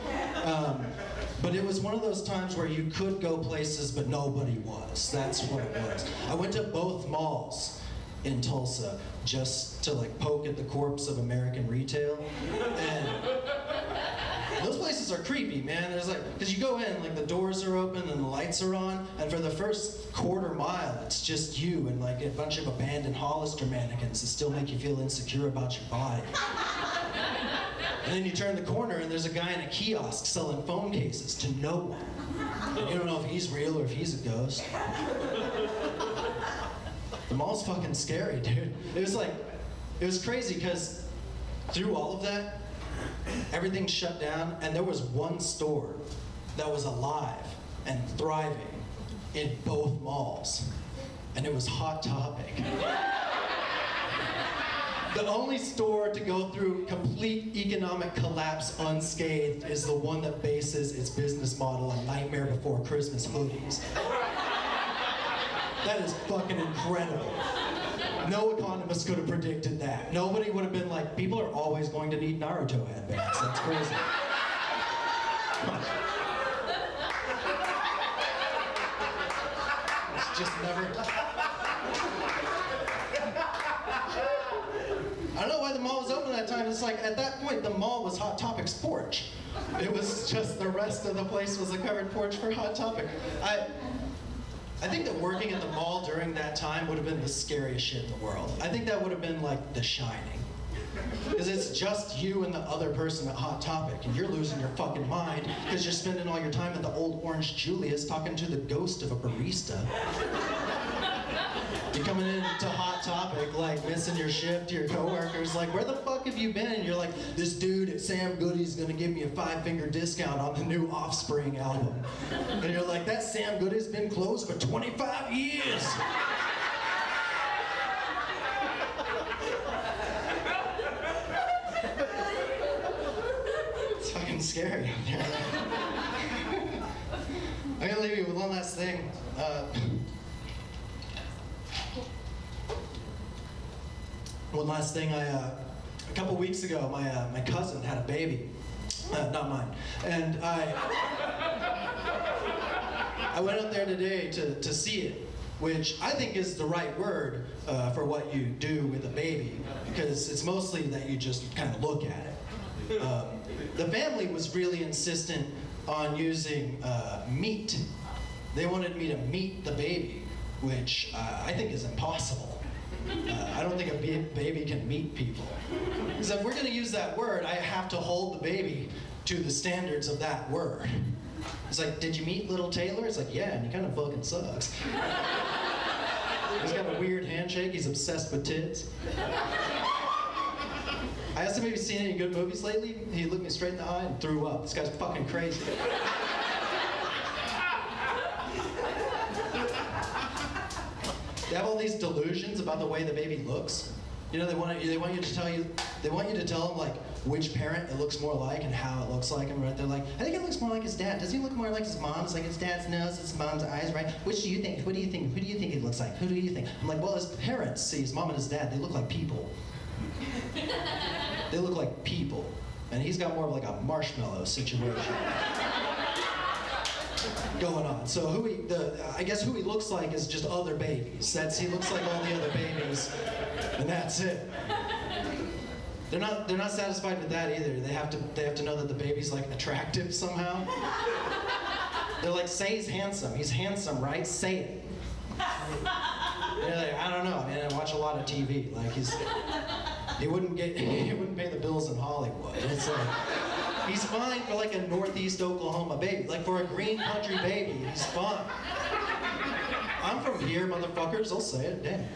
But it was one of those times where you could go places but nobody was. That's what it was. I went to both malls in Tulsa just to like poke at the corpse of American retail. And those places are creepy, man. There's like, because you go in, like the doors are open and the lights are on, and for the first quarter mile, it's just you and like a bunch of abandoned Hollister mannequins that still make you feel insecure about your body. And then you turn the corner and there's a guy in a kiosk selling phone cases to no one. And you don't know if he's real or if he's a ghost. The mall's fucking scary, dude. It was crazy because through all of that, everything shut down and there was one store that was alive and thriving in both malls. And it was Hot Topic. The only store to go through complete economic collapse unscathed is the one that bases its business model on Nightmare Before Christmas hoodies. That is fucking incredible. No economist could have predicted that. Nobody would have been like, people are always going to need Naruto headbands. That's crazy. It's just never... I don't know why the mall was open at that time. It's like, at that point, the mall was Hot Topic's porch. It was just the rest of the place was a covered porch for Hot Topic. I think that working at the mall during that time would have been the scariest shit in the world. I think that would have been like The Shining. Because it's just you and the other person at Hot Topic, and you're losing your fucking mind because you're spending all your time at the old Orange Julius talking to the ghost of a barista. You're coming into Hot Topic, like missing your shift, your coworkers, like, where the fuck have you been? And you're like, this dude at Sam Goody's gonna give me a 5-finger discount on the new Offspring album. And you're like, that Sam Goody's been closed for 25 years. It's fucking scary out there. I'm gonna leave you with one last thing. One last thing, a couple weeks ago, my cousin had a baby, not mine, and I went out there today to see it, which I think is the right word for what you do with a baby, because it's mostly that you just kind of look at it. The family was really insistent on using meat. They wanted me to meet the baby, which I think is impossible. I don't think a baby can meet people. Because if we're going to use that word, I have to hold the baby to the standards of that word. It's like, did you meet little Taylor? It's like, yeah, and he kind of fucking sucks. He's got a weird handshake. He's obsessed with tits. I asked him if he's seen any good movies lately. He looked me straight in the eye and threw up. This guy's fucking crazy. They have all these delusions about the way the baby looks. You know, they want you to tell them like which parent it looks more like and how it looks like him. Right? They're like, I think it looks more like his dad. Does he look more like his mom's? Like his dad's nose, his mom's eyes, right? Which do you think? What do you think? Who do you think it looks like? Who do you think? I'm like, well, his parents, see, his mom and his dad, they look like people. They look like people, and he's got more of like a marshmallow situation going on. So I guess who he looks like is just other babies. He looks like all the other babies, and that's it. They're not satisfied with that either. They have to know that the baby's like attractive somehow. They're like, say he's handsome. He's handsome, right? Say it. They're like, I don't know, man. I watch a lot of TV. Like he wouldn't pay the bills in Hollywood. It's like, he's fine for like a Northeast Oklahoma baby. Like for a green country baby, he's fine. I'm from here, motherfuckers. I'll say it. Damn.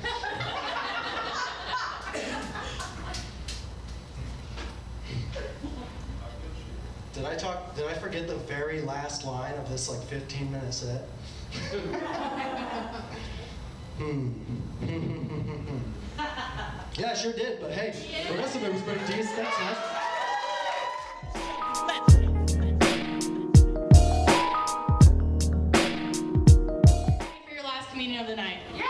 Did I forget the very last line of this like 15-minute set? Yeah, I sure did, but hey, the rest of it was pretty decent. Thanks, man. For your last comedian of the night. Yeah!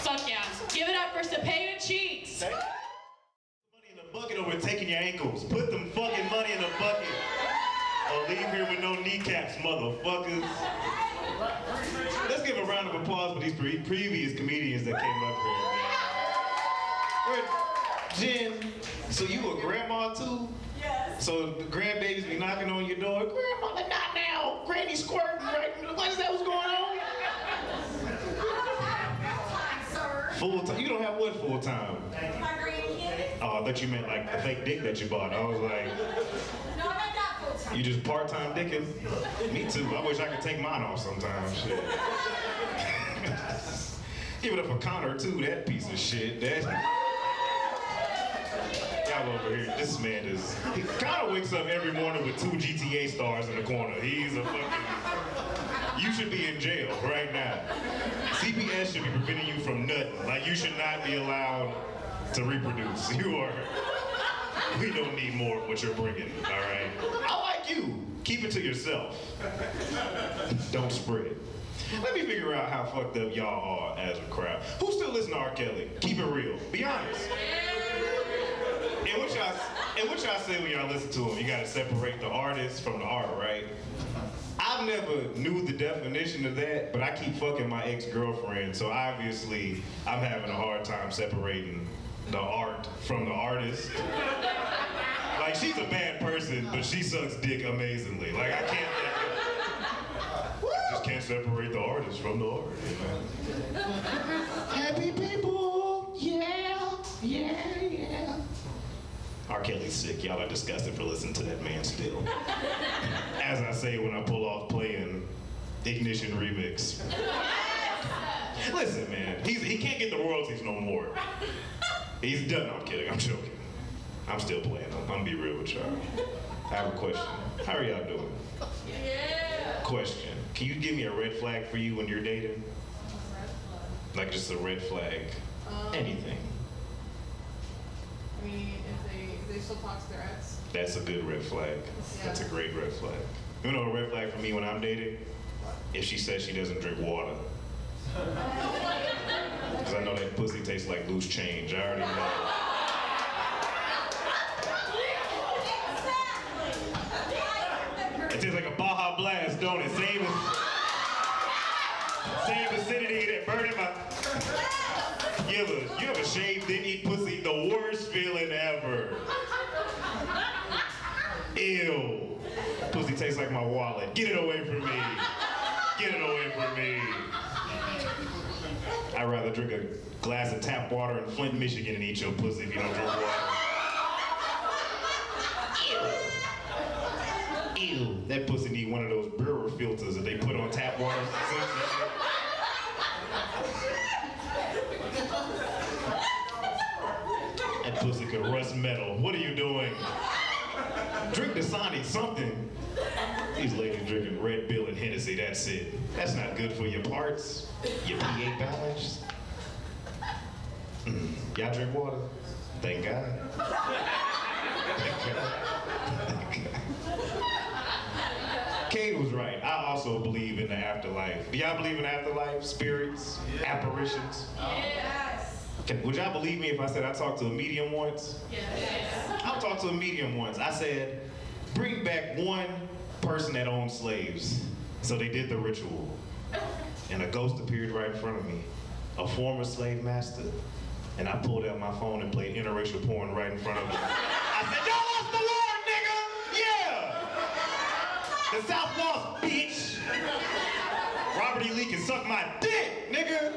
Fuck yeah. Give it up for Cepeda Cheeks. Money in the bucket or we're taking your ankles. Put them fucking money in the bucket. Or leave here with no kneecaps, motherfuckers. Let's give a round of applause for these previous comedians that came up here. Jen, so you a grandma too? Yes. So the grandbabies be knocking on your door. Grandmother, not now. Granny squirting right. What is that? What's going on? Full time. You don't have what full time? My grandkids. Oh, I thought you meant like the fake dick that you bought. I was like, No, I got full time. you just part-time dicking? Me too. I wish I could take mine off sometimes. Shit. Give it up for Connor too, that piece of shit. Y'all over here, this man is... Connor wakes up every morning with 2 GTA stars in the corner. He's a fucking... You should be in jail right now. CPS should be preventing you from nutting. Like, you should not be allowed to reproduce. You are... We don't need more of what you're bringing, all right? I like you. Keep it to yourself. Don't spread. Let me figure out how fucked up y'all are as a crowd. Who still listen to R. Kelly? Keep it real. Be honest. And what y'all say when y'all listen to him? You gotta separate the artist from the art, right? I've never knew the definition of that, but I keep fucking my ex-girlfriend, so obviously I'm having a hard time separating the art from the artist. Like, she's a bad person, but she sucks dick amazingly. Like, I just can't separate the artist from the art. Happy people, yeah. Yeah. R. Kelly's sick. Y'all are disgusted for listening to that man still. As I say when I pull off playing Ignition Remix. Listen, man, he can't get the royalties no more. He's done. No, I'm kidding. I'm joking. I'm still playing. I'm gonna be real with y'all. I have a question. How are y'all doing? Yeah. Question. Can you give me a red flag for you when you're dating? Like just a red flag. Anything. I mean, if they still talk to their ex. That's a good red flag. That's a great red flag. You know a red flag for me when I'm dating? If she says she doesn't drink water. Because I know that pussy tastes like loose change. I already know. It tastes like a Baja Blast, don't it? Same acidity that burned in my... You ever shaved, didn't eat pussy? The worst feeling ever. Ew. Pussy tastes like my wallet. Get it away from me. Get it away from me. I'd rather drink a glass of tap water in Flint, Michigan and eat your pussy if you don't drink water. Ew. Ew. That pussy need one of those brewer filters that they put on tap water. That pussy could rust metal. What are you doing? Drink Dasani, something. These ladies drinking Red Bull and Hennessy, that's it. That's not good for your parts, your pH balance. Y'all drink water? Thank God. Thank God. Thank God. Kade was right. I also believe in the afterlife. Do y'all believe in afterlife? Spirits? Apparitions? Yes. Would y'all believe me if I said I talked to a medium once? Yes. I talked to a medium once. I said, bring back one person that owned slaves. So they did the ritual. And a ghost appeared right in front of me. A former slave master. And I pulled out my phone and played interracial porn right in front of me. I said, y'all lost the Lord, nigga! Yeah! The South lost, bitch! Robert E. Lee can suck my dick, nigga!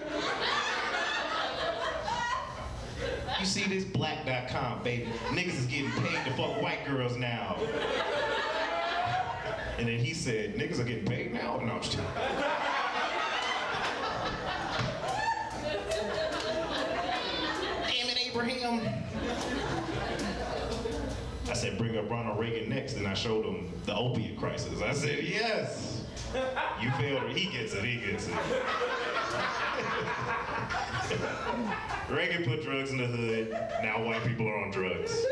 You see this black.com, baby. Niggas is getting paid to fuck white girls now. And then he said, niggas are getting paid now? No, I'm just kidding. Damn it, Abraham. I said, bring up Ronald Reagan next, and I showed him the opiate crisis. I said, yes. You failed her. He gets it, he gets it. Reagan put drugs in the hood. Now white people are on drugs.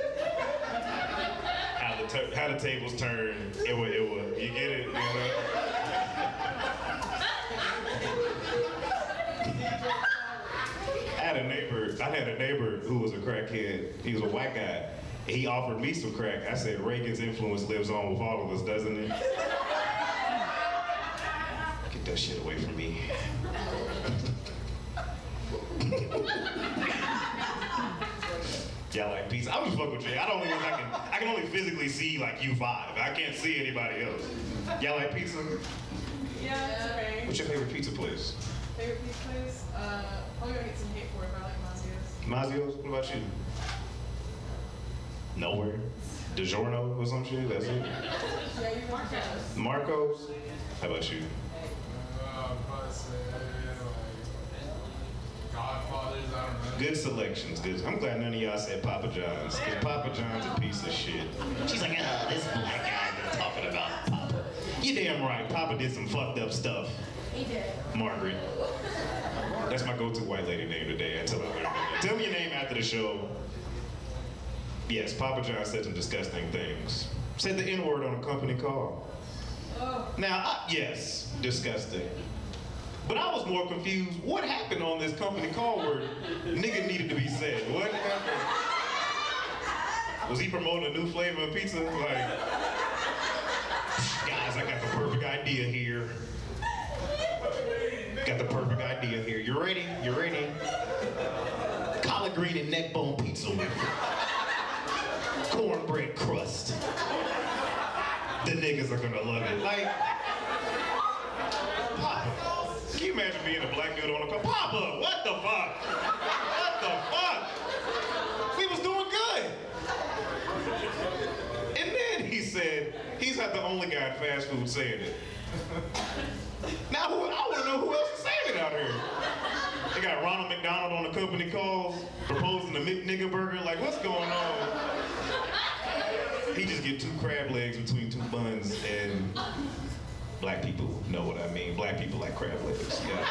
How the tables turn. It would. You get it? You know? I had a neighbor who was a crackhead. He was a white guy. He offered me some crack. I said, Reagan's influence lives on with all of us, doesn't it? Get that shit away from me. Y'all like pizza? I'm just fucking with you. I can only physically see like you five. I can't see anybody else. Y'all like pizza? Yeah, it's okay. What's your favorite pizza place? Favorite pizza place? Probably gonna get some hate for it, but I like Mazio's. Mazio's? What about you? Nowhere. DiGiorno or some shit? That's it? Yeah, you Marco's. Marco's? How about you? Probably say, Godfathers, I don't know. Good selections. Good. I'm glad none of y'all said Papa John's. Because Papa John's a piece of shit. She's like, this black guy been talking about Papa. You damn right. Papa did some fucked up stuff. He did. Margaret. That's my go-to white lady name today until I learn it. Tell me your name after the show. Yes, Papa John said some disgusting things. Said the N-word on a company call. Oh. Now, yes, disgusting. But I was more confused. What happened on this company call where nigga needed to be said? What happened? Was he promoting a new flavor of pizza? Like, guys, I got the perfect idea here. Got the perfect idea here. You ready? You ready? Collard green and neck bone pizza with cornbread crust. The niggas are gonna love it. Like, Papa, can you imagine being a black dude on a call? Papa, what the fuck? What the fuck? only guy in fast food saying it. Now I want to know who else is saying it out here. They got Ronald McDonald on the company calls proposing the McNigga burger. Like, what's going on? He just get 2 crab legs between 2 buns, and black people know what I mean. Black people like crab legs. Yeah.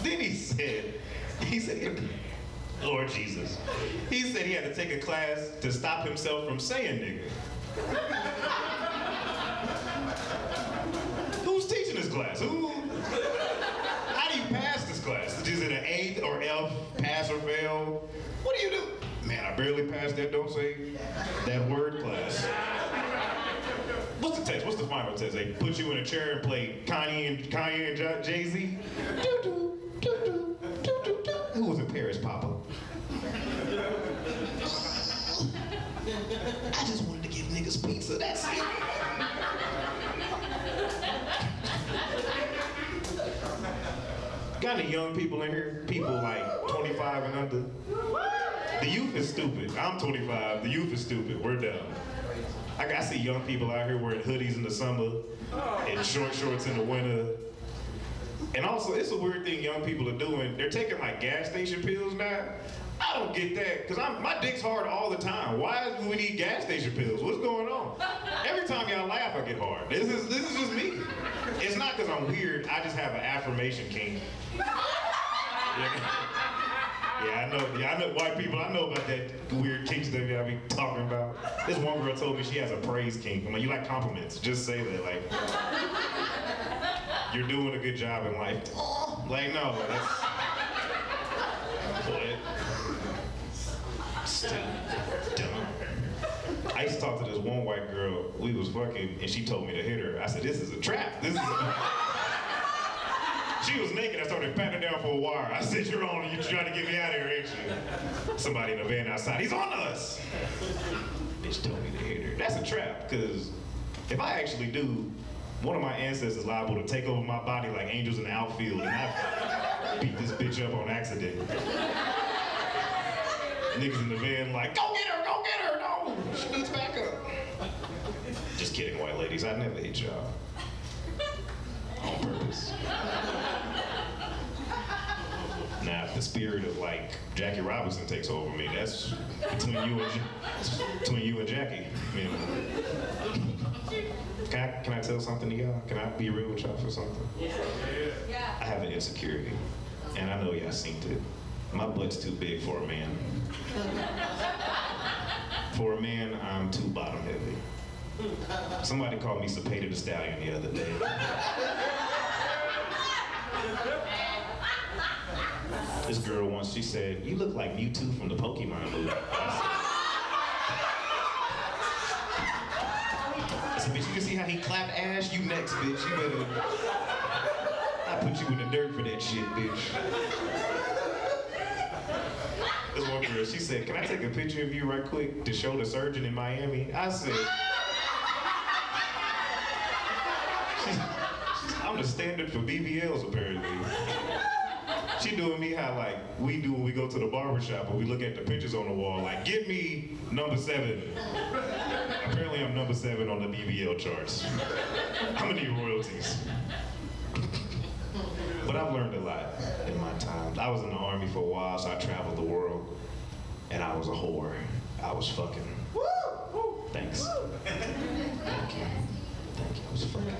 Then he said, Lord Jesus. He said he had to take a class to stop himself from saying nigga. Who's teaching this class? How do you pass this class? Is it an A or F, pass or fail? What do you do? Man, I barely passed that don't say that word class. What's the test? What's the final test? They put you in a chair and play Kanye and Jay-Z? Who was in Paris, Papa? I just wanted to give niggas pizza, that's it. Got any young people in here? People like 25 and under? The youth is stupid. I'm 25, the youth is stupid. We're dumb. I see young people out here wearing hoodies in the summer and short shorts in the winter. And also, it's a weird thing young people are doing. They're taking like gas station pills now. I don't get that, because my dick's hard all the time. Why do we need gas station pills? What's going on? Every time y'all laugh, I get hard. This is just me. It's not because I'm weird, I just have an affirmation kink. Yeah, I know white people, I know about that weird kink stuff y'all be talking about. This one girl told me she has a praise kink. I'm like, you like compliments, just say that, like, you're doing a good job in life. Like, no, that's, what? Still dumb. I used to talk to this one white girl, we was fucking, and she told me to hit her. I said, this is a trap, She was naked, I started patting her down for a wire. I said, you're trying to get me out of here, ain't you? Somebody in the van outside, he's on us. Bitch told me to hit her. That's a trap, because if I actually do, one of my ancestors is liable to take over my body like angels in the outfield, and I beat this bitch up on accident. Niggas in the van like, go get her, no, she needs backup. Just kidding, white ladies, I never hit y'all. On purpose. Now, if the spirit of like Jackie Robinson takes over me, that's between you and Jackie. You know. Can I tell something to y'all? Can I be real with y'all for something? Yeah. I have an insecurity, and I know y'all seen it. My butt's too big for a man. For a man, I'm too bottom heavy. Somebody called me Cepeda the Stallion the other day. This girl once, she said, you look like Mewtwo from the Pokemon movie. I said, bitch, you can see how he clapped ass? You next, bitch. You better, I put you in the dirt for that shit, bitch. This one girl, she said, can I take a picture of you right quick to show the surgeon in Miami? I said, I'm the standard for BBLs, apparently. She doing me how like we do when we go to the barbershop and we look at the pictures on the wall, like, get me number 7. Apparently I'm number 7 on the BBL charts. I'm gonna need royalties. But I've learned a lot in my time. I was in the Army for a while, so I traveled the world, and I was a whore. I was fucking. Thanks. Thank you. I was fucking.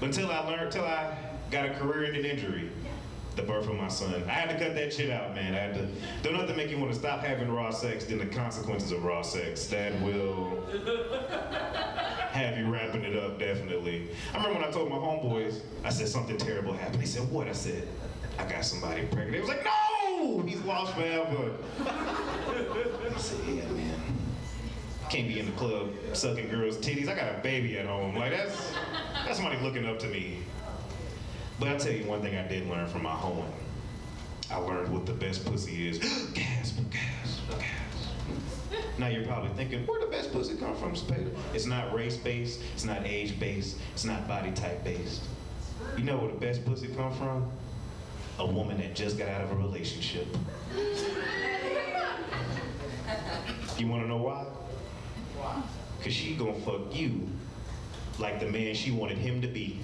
But until I got a career-ending injury, the birth of my son, I had to cut that shit out, man. I had to. Don't nothing make you want to stop having raw sex than the consequences of raw sex. That will have you wrapping it up, definitely. I remember when I told my homeboys, I said something terrible happened. They said, what? I said, I got somebody pregnant. They was like, no! He's lost forever. I said, yeah, man. Can't be in the club sucking girls' titties. I got a baby at home. Like, that's somebody looking up to me. But I'll tell you one thing I did learn from my hoeing. I learned what the best pussy is. Gasp, gasp, gasp. Now you're probably thinking, where the best pussy come from, Cepeda? It's not race-based, it's not age-based, it's not body-type-based. You know where the best pussy come from? A woman that just got out of a relationship. You wanna know why? Cause she gonna fuck you like the man she wanted him to be.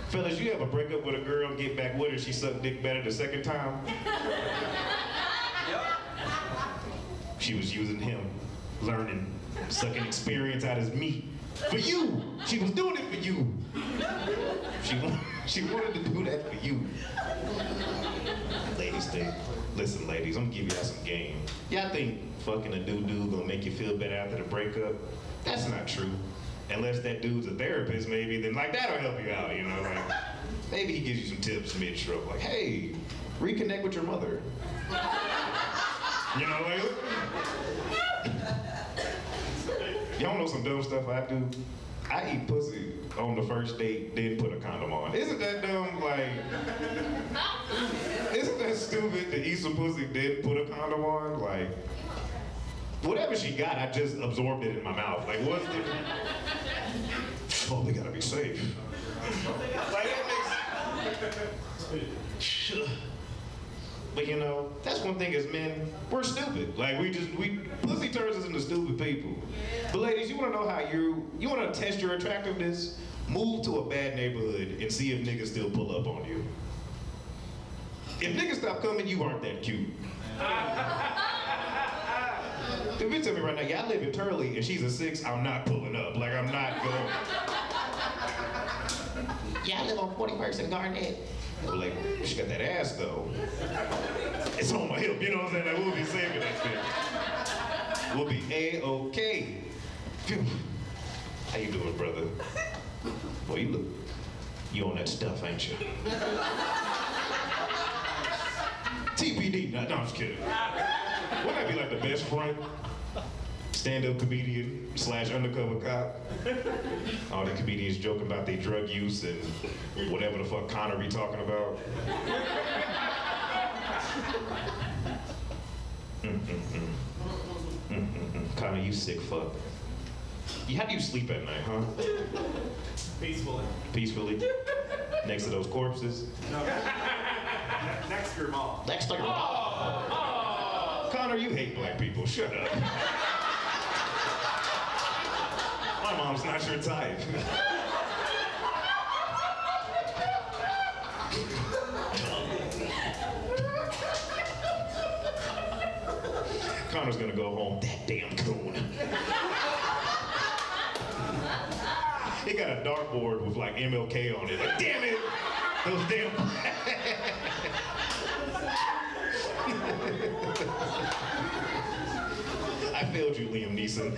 Fellas, you ever break up with a girl and get back with her, she sucked dick better the second time? She was using him, learning, sucking experience out his meat. For you! She was doing it for you! She wanted to do that for you. Ladies think, listen ladies, I'm gonna give y'all some game. Y'all think fucking a dude gonna make you feel better after the breakup? That's not true. Unless that dude's a therapist maybe, then like that'll help you out, you know? Like, maybe he gives you some tips mid-stroke, like, hey, reconnect with your mother. You know, like, y'all know some dumb stuff I do? I eat pussy on the first date, then put a condom on. Isn't that dumb? Like, isn't that stupid to eat some pussy, then put a condom on? Like, whatever she got, I just absorbed it in my mouth. Like, what's the... Oh, we gotta be safe. Like, that makes... But you know, that's one thing as men, we're stupid. Like pussy turns us into stupid people. But ladies, you wanna know how you wanna test your attractiveness? Move to a bad neighborhood and see if niggas still pull up on you. If niggas stop coming, you aren't that cute. If you tell me right now, yeah, I live in Turley and she's a 6, I'm not pulling up. Like, I'm not going. Yeah, I live on 41st and Garnett. But like, she got that ass though. It's on my hip, you know what I'm saying? Like, we'll be saving that shit. We'll be A-okay. Phew. How you doing, brother? Boy, you on that stuff, ain't you? TPD, no, I'm just kidding. Wouldn't that be like the best front? Stand-up comedian / undercover cop. All the comedians joking about their drug use and whatever the fuck Connor be talking about. Connor, you sick fuck. How do you sleep at night, huh? Peacefully. Peacefully? Next to those corpses? No. Next to your mom. Next to your mom. Connor, you hate black people. Shut up. My mom's not your type. Connor's gonna go home. That damn coon. He got a dartboard with like MLK on it. Like, damn it! Those damn. I failed you, Liam Neeson.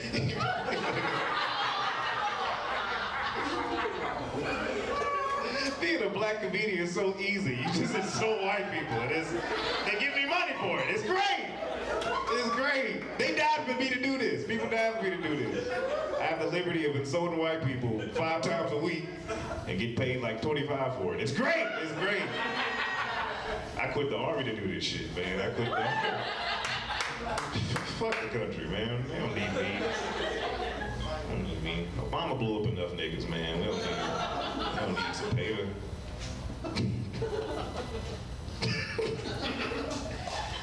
Being a black comedian is so easy. You just insult white people. They give me money for it. It's great. It's great. They died for me to do this. People died for me to do this. I have the liberty of insulting white people 5 times a week and get paid like $25 for it. It's great. It's great. I quit the army to do this shit, man. I quit the army. Fuck the country, man. They don't need me. They don't need me. Obama blew up enough niggas, man. They don't need Cepeda.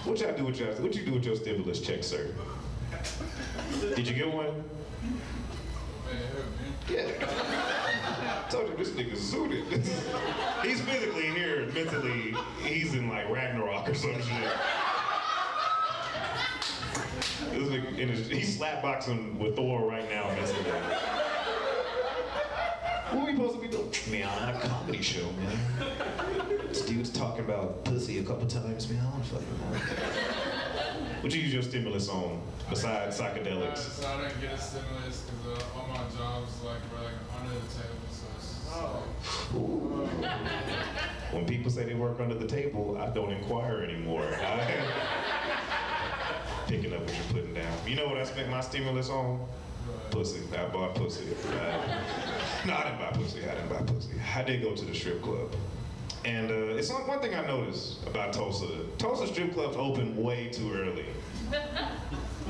What you do with your stimulus check, sir? Did you get one? Yeah. I told you this nigga's zooted. He's physically here, mentally, he's in like Ragnarok or some shit. This nigga, he's slapboxing with Thor right now. What are we supposed to be doing? Man, I'm on a comedy show, man. This dude's talking about pussy a couple times, man. I don't fucking know. What you use your stimulus on, besides psychedelics? So I didn't get a stimulus because all my jobs were like under the table, so it's When people say they work under the table, I don't inquire anymore. Picking up what you're putting down. You know what I spent my stimulus on? Pussy. I bought pussy. No, I didn't buy pussy. I did go to the strip club. And it's one thing I noticed about Tulsa. Tulsa strip clubs open way too early.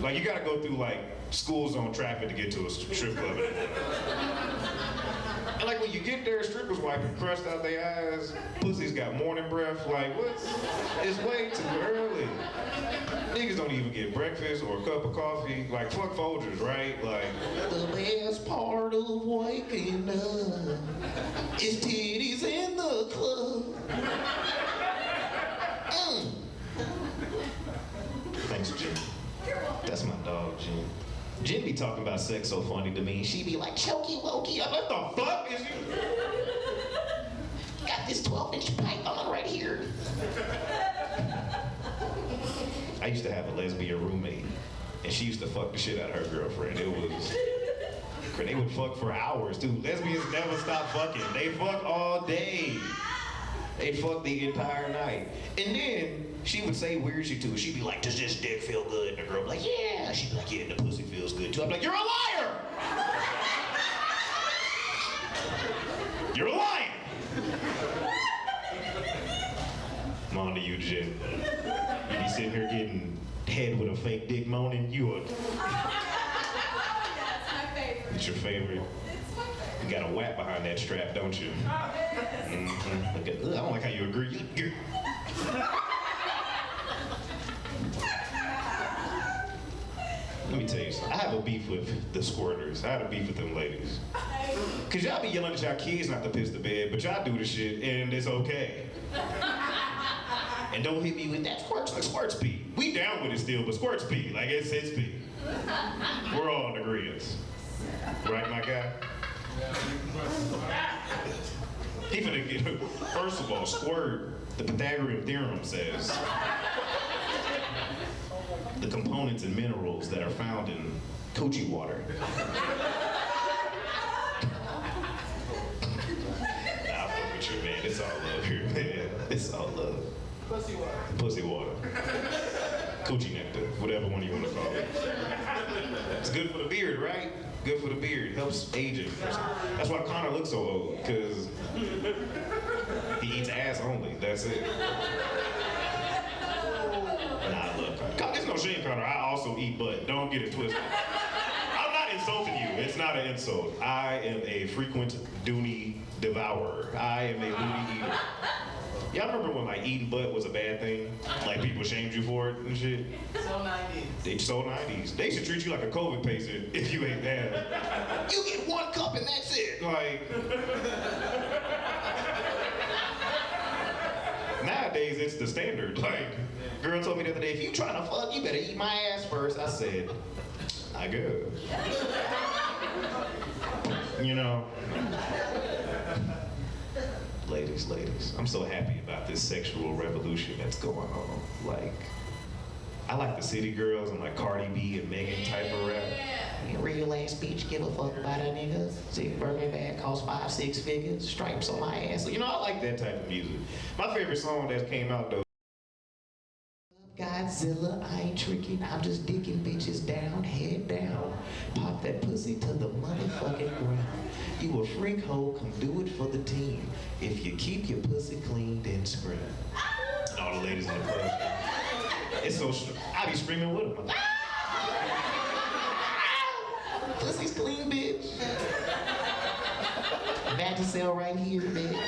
Like, you gotta go through like school zone traffic to get to a strip club. And like when you get there, strippers wiping crust out their eyes. Pussies got morning breath. Like, what? It's way too early. Niggas don't even get breakfast or a cup of coffee. Like, fuck Folgers, right? Like, the best part of waking up is titties in the club. Thanks, Jim. That's my dog, Jim. Jim be talking about sex so funny to me. She be like, chokey wokey. What the fuck is you? Got this 12-inch python right here. I used to have a lesbian roommate, and she used to fuck the shit out of her girlfriend. It was, they would fuck for hours, too. Lesbians never stop fucking. They fuck all day. They fuck the entire night. And then she would say weird shit to her. She'd be like, does this dick feel good? And the girl would be like, yeah. She'd be like, yeah, the pussy feels good too. I'm like, you're a liar! You're lying! I'm on to you, Jen. You be sitting here getting head with a fake dick moaning, you are... That's my favorite. It's your favorite? It's my favorite. You got a whack behind that strap, don't you? Mm-hmm. Look at, I don't like how you agree. Let me tell you something. I have a beef with the squirters. I had a beef with them ladies. Cause y'all be yelling at y'all kids not to piss the bed, but y'all do the shit and it's okay. And don't hit me with that squirts, like squirts pee. We down with it still, but squirts pee, like it's pee. We're all in agreement. Right, my guy? He finna get, first of all, squirt, the Pythagorean theorem says, the components and minerals that are found in coochie water. Nah, I fuck with you, man. It's all love here, man. It's all love. Pussy water. Pussy water. Coochie nectar, whatever one you want to call it. It's good for the beard, right? Good for the beard. Helps aging. That's why Connor looks so old, because he eats ass only. That's it. Nah, look. There's no shame, Connor. I also eat butt. Don't get it twisted. I'm not insulting you. It's not an insult. I am a frequent Dooney devourer. I am a loony eater. Y'all remember when like eating butt was a bad thing? Like people shamed you for it and shit? So 90s. They so 90s. They should treat you like a COVID patient if you ate that. You get one cup and that's it. Like. Nowadays it's the standard. Like, girl told me the other day, if you trying to fuck, you better eat my ass first. I said, I guess. You know. Ladies, I'm so happy about this sexual revolution that's going on. Like, I like the city girls and like Cardi B and Megan type of rap. You real ass bitch, give a fuck about a nigga. See, Birmingham bag costs 5-6 figures, stripes on my ass. You know, I like that type of music. My favorite song that came out though. Godzilla, I ain't tricking, I'm just dicking bitches down, head down. Pop that pussy to the motherfucking ground. You a freak hoe, come do it for the team. If you keep your pussy clean, then scream. All the ladies in the club. It's so, I be screaming with them. Pussy's clean, bitch. Vagisil right here, bitch.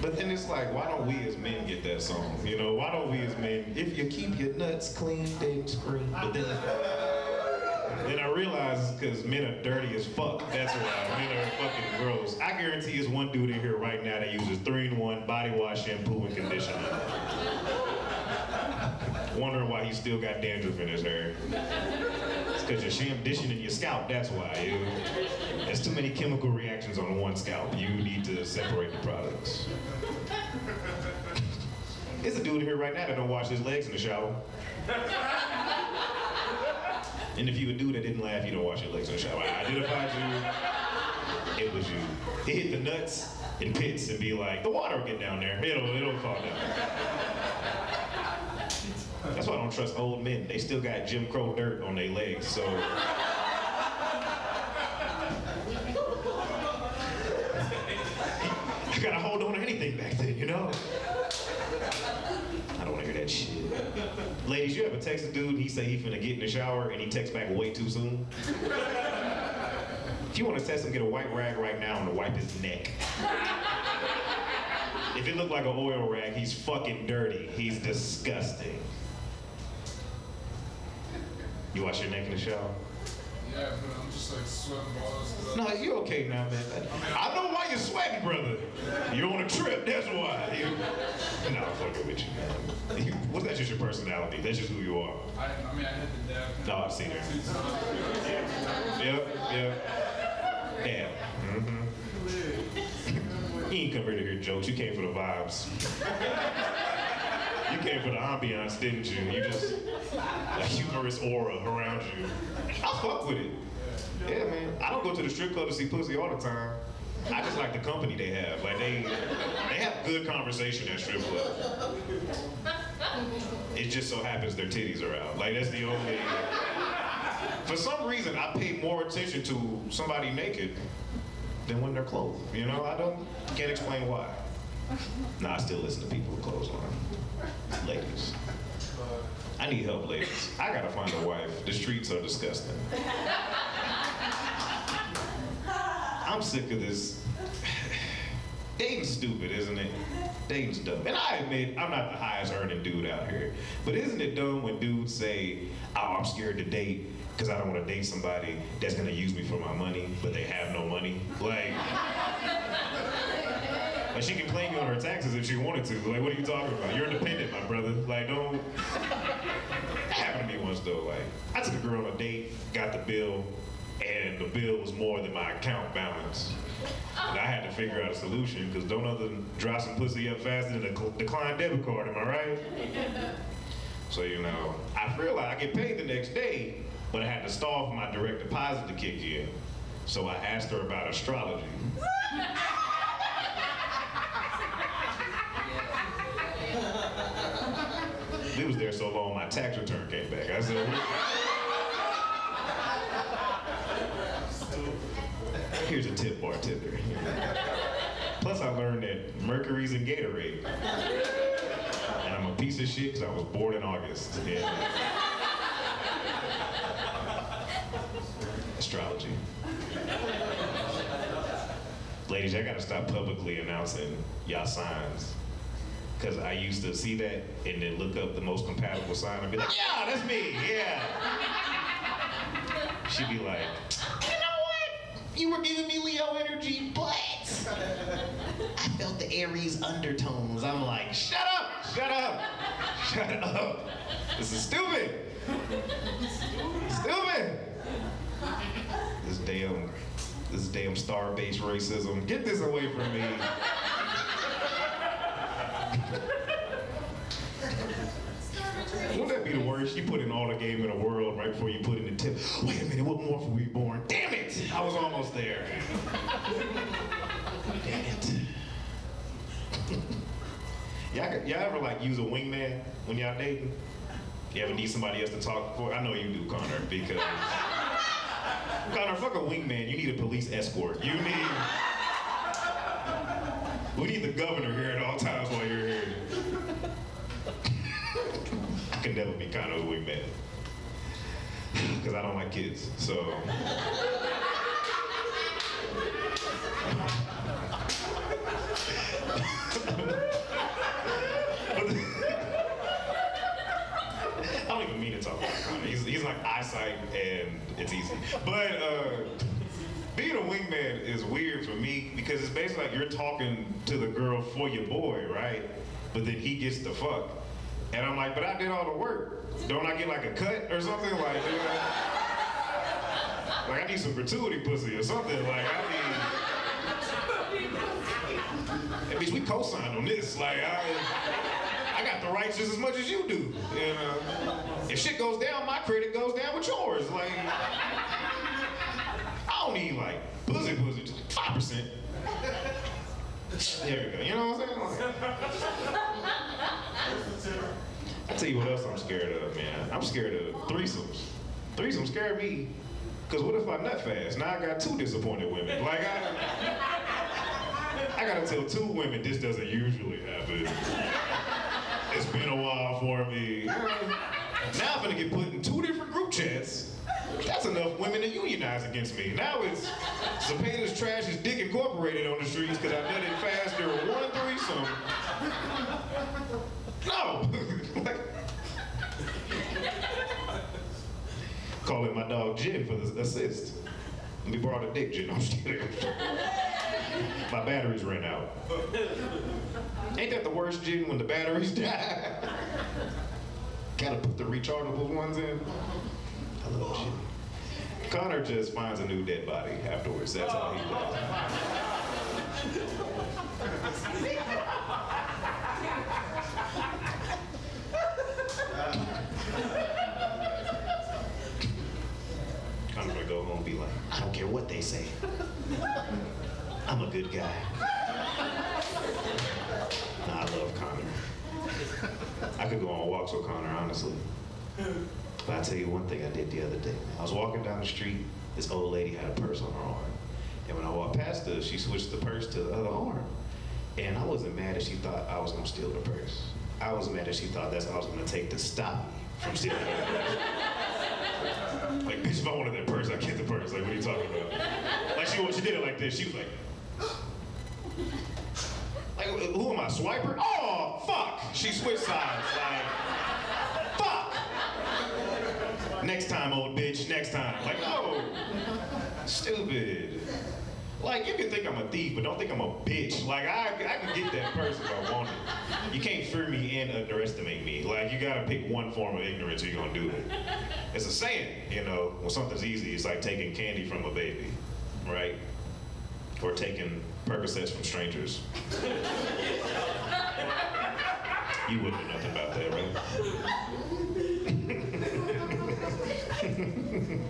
But then it's like, why don't we as men get that song? You know, why don't we as men, if you keep your nuts clean, then scream. But then I realize it's because men are dirty as fuck. That's why. Men are fucking gross. I guarantee there's one dude in here right now that uses 3-in-1 body wash, shampoo, and conditioner. Wondering why he still got dandruff in his hair. It's because you're conditioning your scalp, that's why. There's too many chemical reactions on one scalp. You need to separate the products. There's a dude in here right now that don't wash his legs in the shower. And if you a dude that didn't laugh, you don't wash your legs in the shower. I identified you, it was you. He hit the nuts and pits and be like, the water will get down there. It'll fall down. That's why I don't trust old men. They still got Jim Crow dirt on their legs, so. You gotta hold on to anything back then, you know? I don't wanna hear that shit. Ladies, you ever text a dude and he say he finna get in the shower and he texts back way too soon? If you want to test him, get a white rag right now and wipe his neck. If it looked like an oil rag, he's fucking dirty. He's disgusting. You wash your neck in the shower? Yeah, but I'm just like sweating balls. No, you're okay now, man. I know why you're sweating, brother. You're on a trip, that's why. No, I'm fucking with you, man. What's that just your personality? That's just who you are. I mean, I hit the dab. No, I've seen her. Yep. Dab. Mm-hmm. You ain't come here to hear jokes. You came for the vibes. You came for the ambiance, didn't you? You just a humorous aura around you. I fuck with it. Yeah, man. I don't go to the strip club to see pussy all the time. I just like the company they have. Like they have good conversation at strip club. It just so happens their titties are out. Like that's the only. For some reason, I pay more attention to somebody naked than when they're clothed. You know, can't explain why. Nah, I still listen to people with clothes on. Ladies. I need help, ladies. I gotta find a wife. The streets are disgusting. I'm sick of this. Dating's stupid, isn't it? Dating's dumb. And I admit, I'm not the highest earning dude out here. But isn't it dumb when dudes say, oh, I'm scared to date because I don't want to date somebody that's gonna use me for my money, but they have no money? Like she can claim you on her taxes if she wanted to. Like, what are you talking about? You're independent, my brother. Like, don't. That happened to me once, though. Like, I took a girl on a date, got the bill, and the bill was more than my account balance. And I had to figure out a solution, because don't nothing dry some pussy up faster than a declined debit card, am I right? So, you know, I realized I get paid the next day, but I had to stall for my direct deposit to kick in. So I asked her about astrology. We was there so long, my tax return came back. I said, here's a tip, bartender. Plus, I learned that Mercury's in Gatorade. And I'm a piece of shit because I was born in August. Yeah. Astrology. Ladies, I gotta stop publicly announcing y'all signs. Because I used to see that and then look up the most compatible sign and be like, yeah, that's me, yeah. She'd be like, you know what? You were giving me Leo energy, but I felt the Aries undertones. I'm like, shut up, shut up, shut up. This is stupid. Stupid. This damn star-based racism. Get this away from me. Wouldn't that be the worst? You put in all the game in the world right before you put in the tip. Wait a minute, what month were we born? Damn it! I was almost there. Damn it. Y'all ever like use a wingman when y'all dating? You ever need somebody else to talk for? I know you do, Connor, because Connor, fuck a wingman. You need a police escort. We need the governor here at all times while you're here. I can never be kind of a wingman. Because I don't like kids, so. I don't even mean to talk about Connor. He's like eyesight and it's easy. But being a wingman is weird for me because it's basically like you're talking to the girl for your boy, right? But then he gets the fuck. And I'm like, but I did all the work. Don't I get like a cut or something? Like, you know, like I need some gratuity pussy or something. Like I need. At least we co-signed on this. Like I got the rights just as much as you do. You know, if shit goes down, my credit goes down with yours. Like I don't need like pussy, just 5%. There we go. You know what I'm saying? I tell you what else I'm scared of, man. I'm scared of threesomes. Threesomes scare me. Cause what if I nut fast? Now I got 2 disappointed women. Like I gotta tell 2 women this doesn't usually happen. It's been a while for me. Now I'm gonna get put in 2 different group chats That's enough women to unionize against me. Now it's Cepeda's Trash is Dick Incorporated on the streets because I nutted faster 1 threesome. No. Like, calling my dog Jen for the assist. Let me borrow the dick, Jen. I'm just kidding. My batteries ran out. Ain't that the worst, Jen, when the batteries die? Gotta put the rechargeable ones in. I love Jen. Connor just finds a new dead body afterwards. That's how he does. I'm gonna go home and be like, I don't care what they say. I'm a good guy. Nah, I love Connor. I could go on walks with Connor, honestly. But I'll tell you one thing I did the other day. I was walking down the street, this old lady had a purse on her arm. And when I walked past her, she switched the purse to the other arm. And I wasn't mad that she thought I was gonna steal the purse. I was mad that she thought that's what I was gonna take to stop me from stealing her purse. Like, bitch, if I wanted that purse, I'd get the purse. Like, what are you talking about? Like, she did it like this. She was like, who am I, swiper? Oh, fuck! She switched sides, like, fuck! Next time, old bitch, next time. Like, no, stupid. Like, you can think I'm a thief, but don't think I'm a bitch. Like, I can get that purse if I want it. You can't fear me and underestimate me. Like, you gotta pick one form of ignorance if you're gonna do it. It's a saying, you know, when something's easy, it's like taking candy from a baby, right? Or taking Percocets from strangers. You wouldn't know nothing about that, right?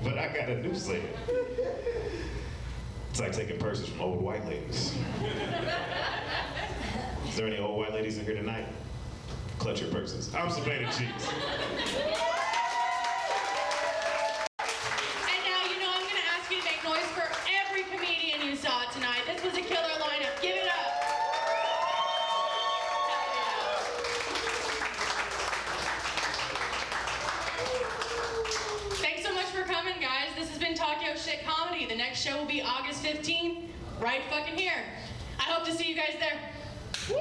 But I got a new saying. It's like taking purses from old white ladies. Is there any old white ladies in here tonight? Clutch your purses. I'm Cepeda Cheeks. And now, you know, I'm going to ask you to make noise for every comedian you saw tonight. This was a killer lineup. Give it up. Thanks so much for coming, guys. This has been Talk Yo Shit Comedy. The next show will be August 15th, right fucking here. I hope to see you guys there. Woo!